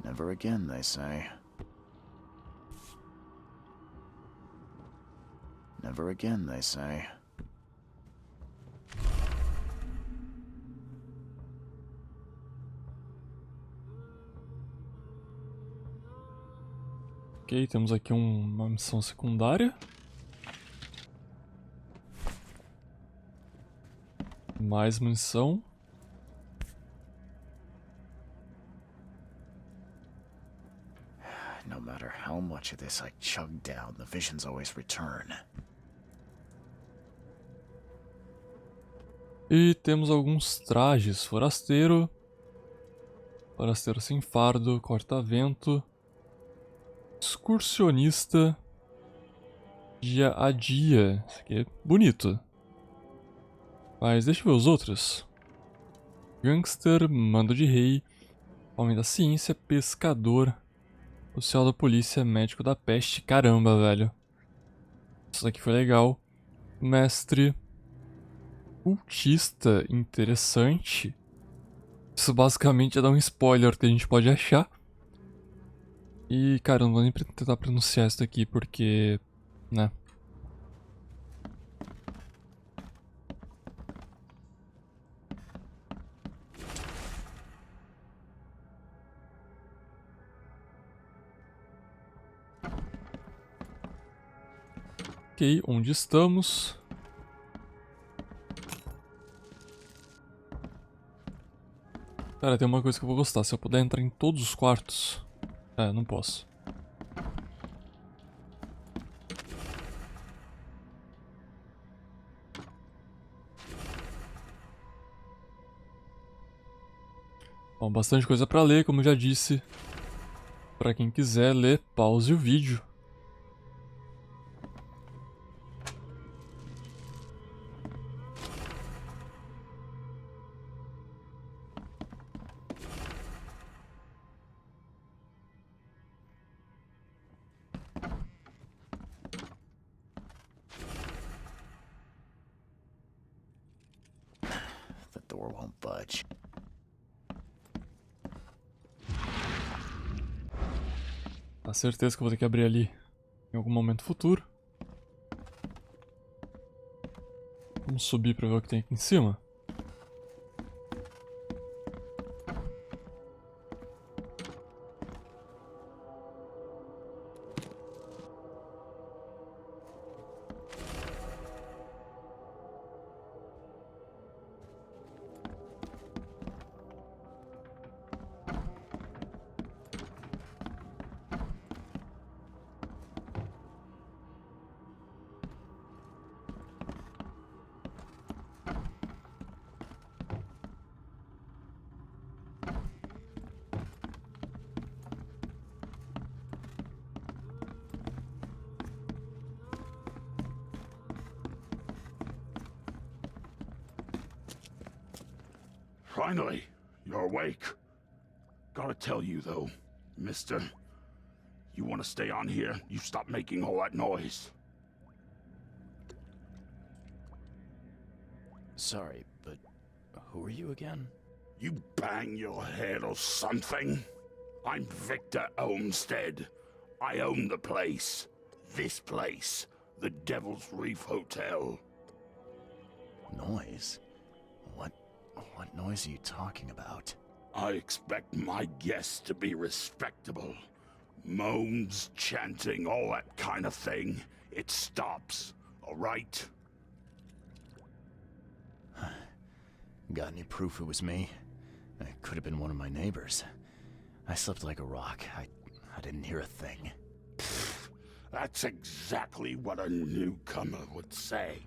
Never again, they say. Never again, they say. Ok, temos aqui uma missão secundária. Mais munição. No matter how much of this I chug down, the visions always return. E temos alguns trajes. Forasteiro. Forasteiro sem fardo. Corta-vento. Excursionista. Dia a dia. Isso aqui é bonito. Mas deixa eu ver os outros. Gangster. Mando de rei. Homem da ciência. Pescador. Oficial da polícia. Médico da peste. Caramba, velho. Isso daqui foi legal. Mestre. Cultista. Interessante. Isso basicamente é dar um spoiler que a gente pode achar. E, cara, eu não vou nem tentar pronunciar isso daqui porque... né? Ok, onde estamos? Cara, tem uma coisa que eu vou gostar. Se eu puder entrar em todos os quartos... não posso. Bom, bastante coisa pra ler, como eu já disse. Pra quem quiser ler, pause o vídeo. The door won't budge. Tá certeza que eu vou ter que abrir ali em algum momento futuro. Vamos subir pra ver o que tem aqui em cima. Finally, you're awake. Gotta tell you, though, mister. You want to stay on here? You stop making all that noise. Sorry, but who are you again? You bang your head or something? I'm Victor Olmsted. I own the place. This place. The Devil's Reef Hotel. Noise? What noise are you talking about? I expect my guests to be respectable. Moans, chanting, all that kind of thing. It stops, all right? Got any proof it was me? It could have been one of my neighbors. I slept like a rock. I didn't hear a thing. That's exactly what a newcomer would say.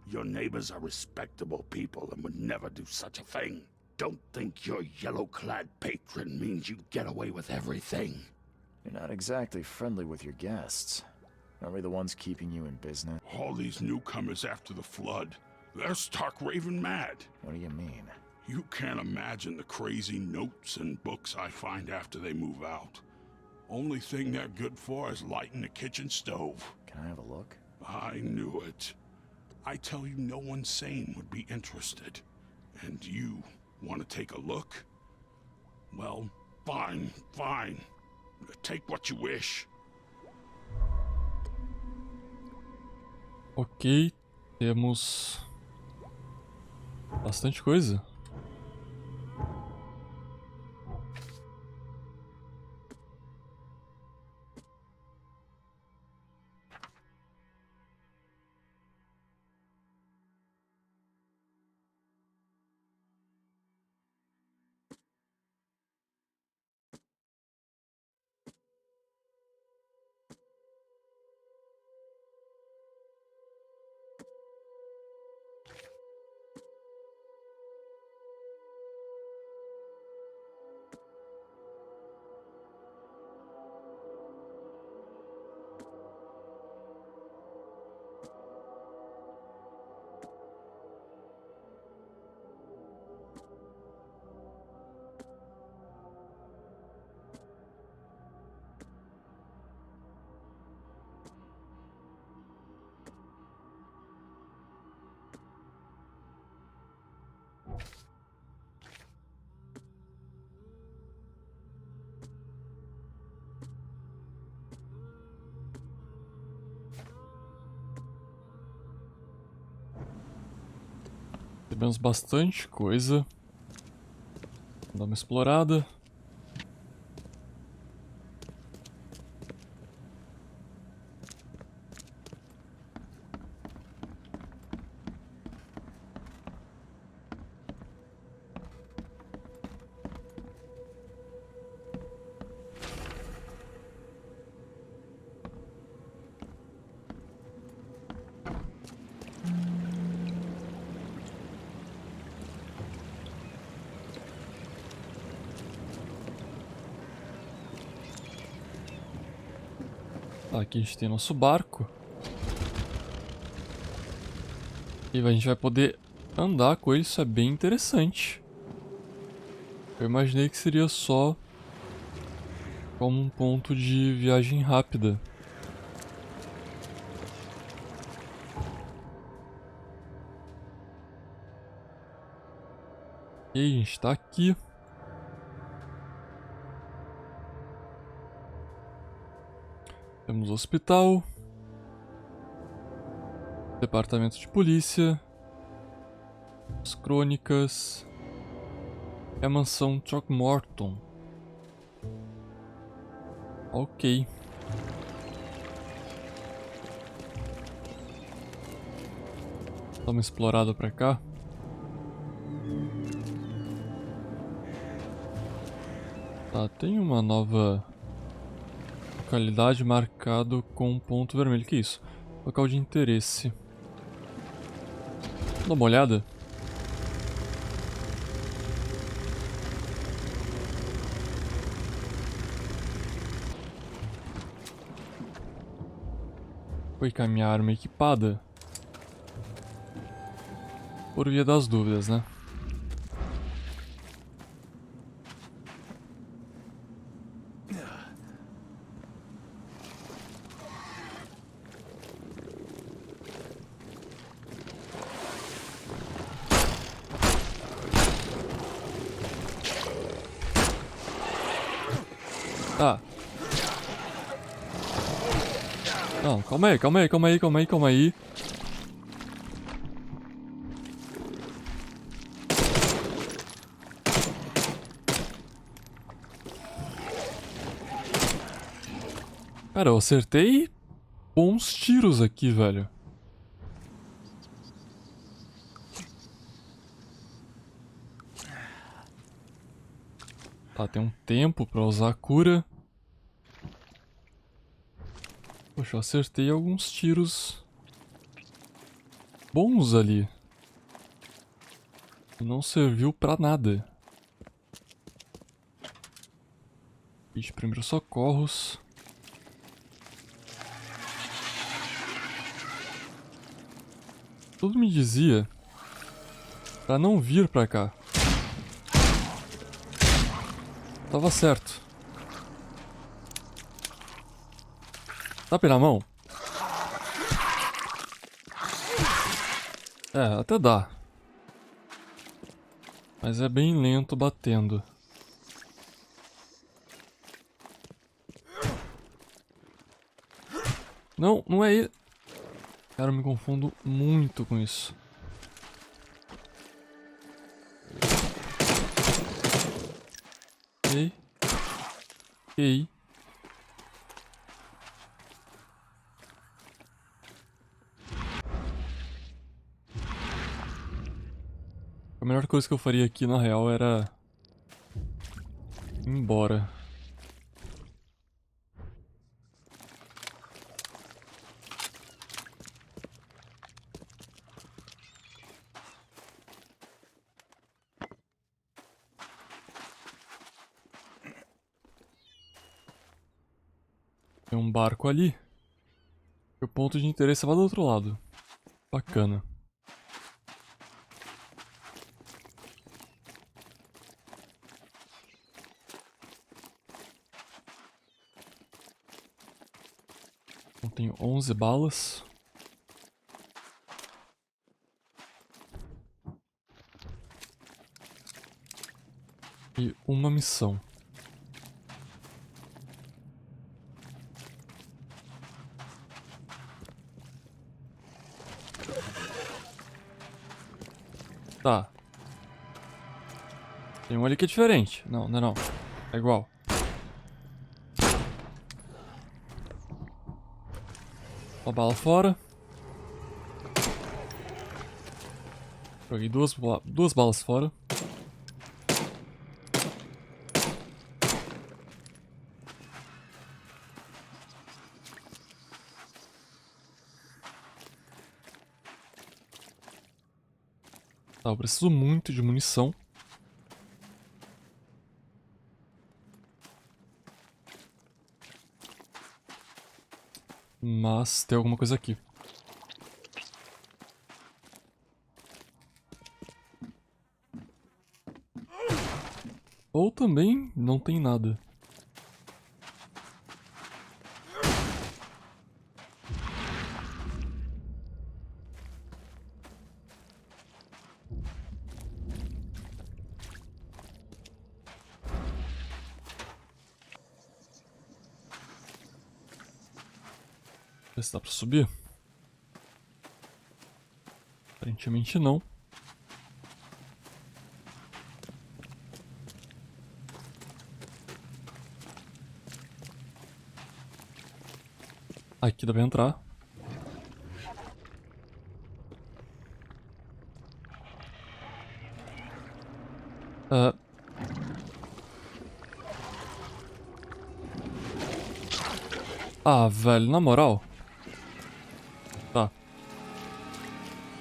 Your neighbors are respectable people and would never do such a thing. don't think your yellow-clad patron means you get away with everything. You're not exactly friendly with your guests. Aren't we the ones keeping you in business? All these newcomers after the flood, they're stark raving mad. What do you mean? You can't imagine the crazy notes and books I find after they move out. Only thing they're good for is lighting the kitchen stove. Can I have a look? I knew it. I tell you, no one sane would be interested. And you want to take a look? Well, fine, fine. Take what you wish. Ok, temos bastante coisa. Recebemos bastante coisa. Vou dar uma explorada. Aqui a gente tem nosso barco. E a gente vai poder andar com ele, isso é bem interessante. Eu imaginei que seria só como um ponto de viagem rápida. E aí, a gente tá aqui. Temos o hospital, departamento de polícia, as crônicas e a mansão Throckmorton. Ok. Dá uma explorada pra cá. Tá, tem uma nova localidade marcado com um ponto vermelho. Que isso? Local de interesse. Dá uma olhada. Foi com a minha arma equipada. Por via das dúvidas, né? Ah. Não, calma aí, calma aí, calma aí, calma aí, calma aí. Cara, eu acertei bons tiros aqui, velho. Tá, tem um tempo pra usar a cura. Poxa, eu acertei alguns tiros bons ali. Não serviu pra nada. Kit de primeiros socorros. Tudo me dizia pra não vir pra cá. Tava certo. Tapa na mão? É, até dá. Mas é bem lento batendo. Não, não é ele. Cara, eu me confundo muito com isso. Ei. Ei. A melhor coisa que eu faria aqui, na real, era ir embora. Tem um barco ali. E o ponto de interesse vai do outro lado. Bacana. Então tenho 11 balas. E uma missão. Tá. Tem um ali que é diferente. Não, não é não. É igual. Uma bala fora. Joguei duas balas fora. Tá, eu preciso muito de munição. Mas tem alguma coisa aqui. Ou também não tem nada. Ver se dá pra subir. Aparentemente não. Aqui dá pra entrar. Ah, velho, na moral. Tá.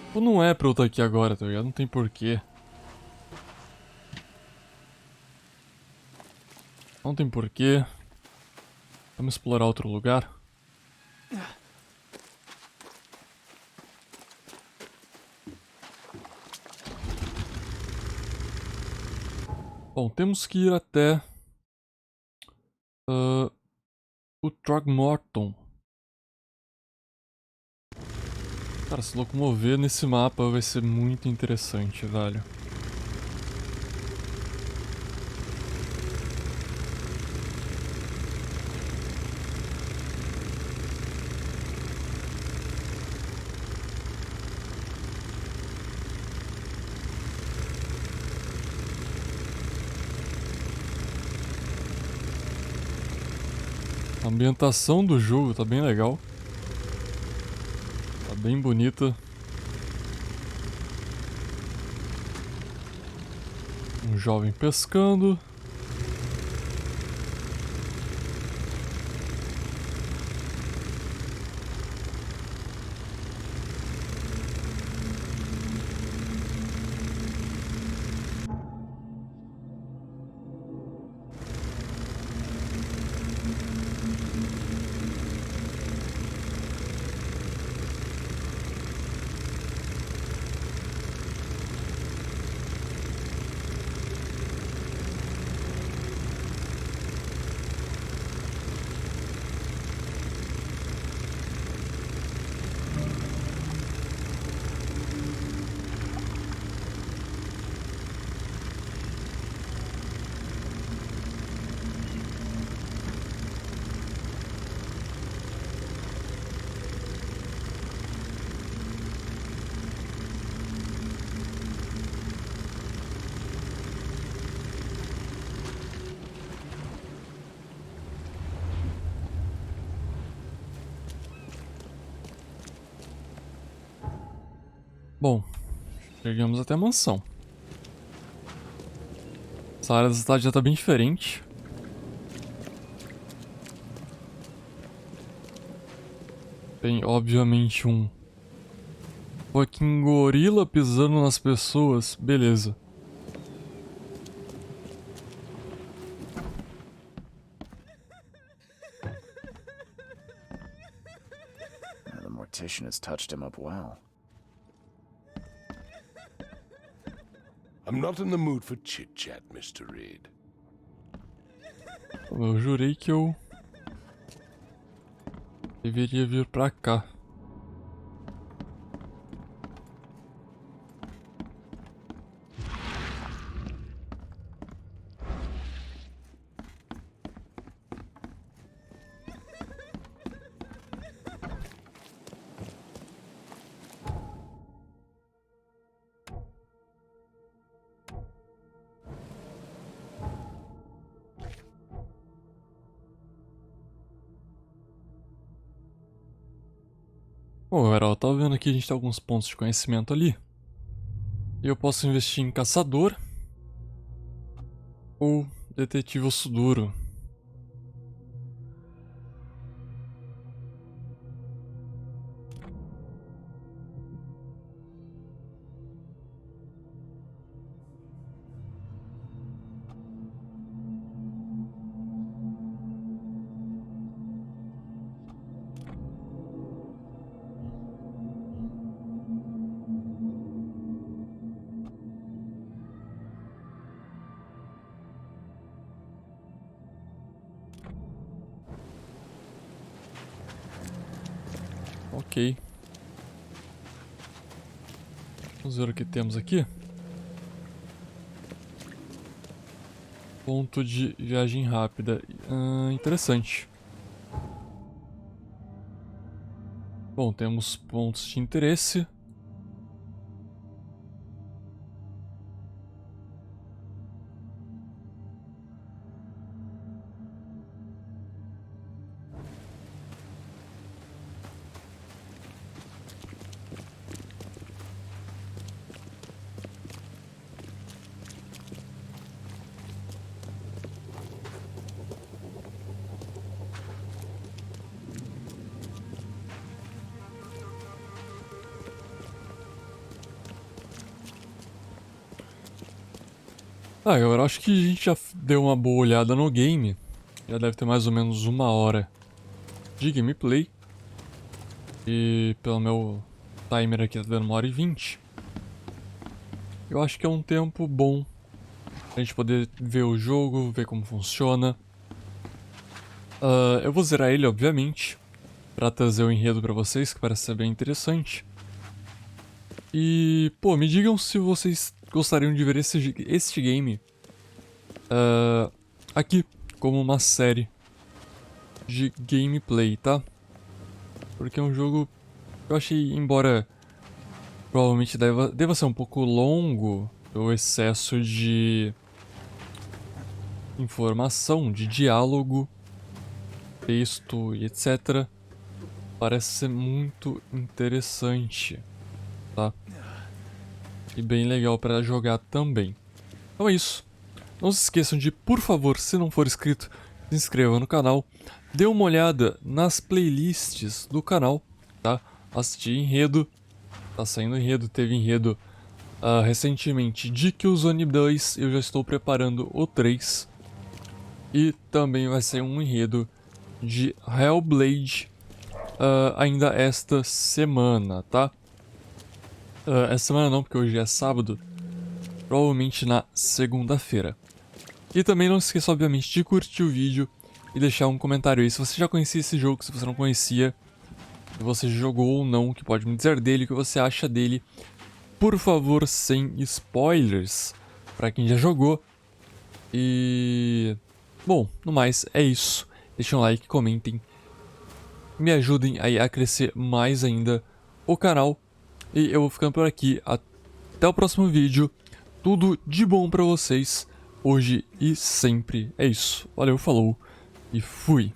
Tipo, não é pra eu estar aqui agora, tá ligado? Não tem porquê. Não tem porquê. Vamos explorar outro lugar. Bom, temos que ir até o Throgmorton. Cara, se locomover nesse mapa vai ser muito interessante, velho. A ambientação do jogo tá bem legal. Tá bem bonita. Um jovem pescando. Chegamos até a mansão. Essa área da cidade já tá bem diferente. Tem, obviamente, um fucking gorila pisando nas pessoas. Beleza. The mortician has touched him up well. I'm not in the mood for chit-chat, Mr. Reed. Eu jurei que eu deveria vir pra cá. Bom, galera, eu tava vendo aqui, a gente tem alguns pontos de conhecimento ali. E eu posso investir em caçador ou detetive Ossuduro. Ok. Vamos ver o que temos aqui. Ponto de viagem rápida. Interessante. Bom, temos pontos de interesse. Ah, galera, acho que a gente já deu uma boa olhada no game. Já deve ter mais ou menos 1 hora de gameplay. E pelo meu timer aqui tá dando 1h20. Eu acho que é um tempo bom pra gente poder ver o jogo, ver como funciona. Eu vou zerar ele, obviamente, pra trazer o enredo pra vocês, que parece ser bem interessante. E, pô, me digam se vocês gostariam de ver este game aqui como uma série de gameplay, tá? Porque é um jogo que eu achei, embora provavelmente deva ser um pouco longo pelo excesso de informação, de diálogo, texto e etc. Parece ser muito interessante, tá? E bem legal para jogar também. Então é isso. Não se esqueçam de, por favor, se não for inscrito, se inscreva no canal. Dê uma olhada nas playlists do canal, tá? Assistir enredo. Tá saindo enredo, teve enredo recentemente de Killzone 2. Eu já estou preparando o 3. E também vai sair um enredo de Hellblade ainda esta semana, tá? Essa semana não, porque hoje é sábado. Provavelmente na segunda-feira. E também não se esqueça, obviamente, de curtir o vídeo e deixar um comentário aí se você já conhecia esse jogo, se você não conhecia, se você jogou ou não, o que pode me dizer dele, o que você acha dele. Por favor, sem spoilers, pra quem já jogou. E... bom, no mais, é isso. Deixem um like, comentem. Me ajudem aí a crescer mais ainda o canal. E eu vou ficando por aqui. Até o próximo vídeo. Tudo de bom pra vocês. Hoje e sempre. É isso. Valeu, falou e fui.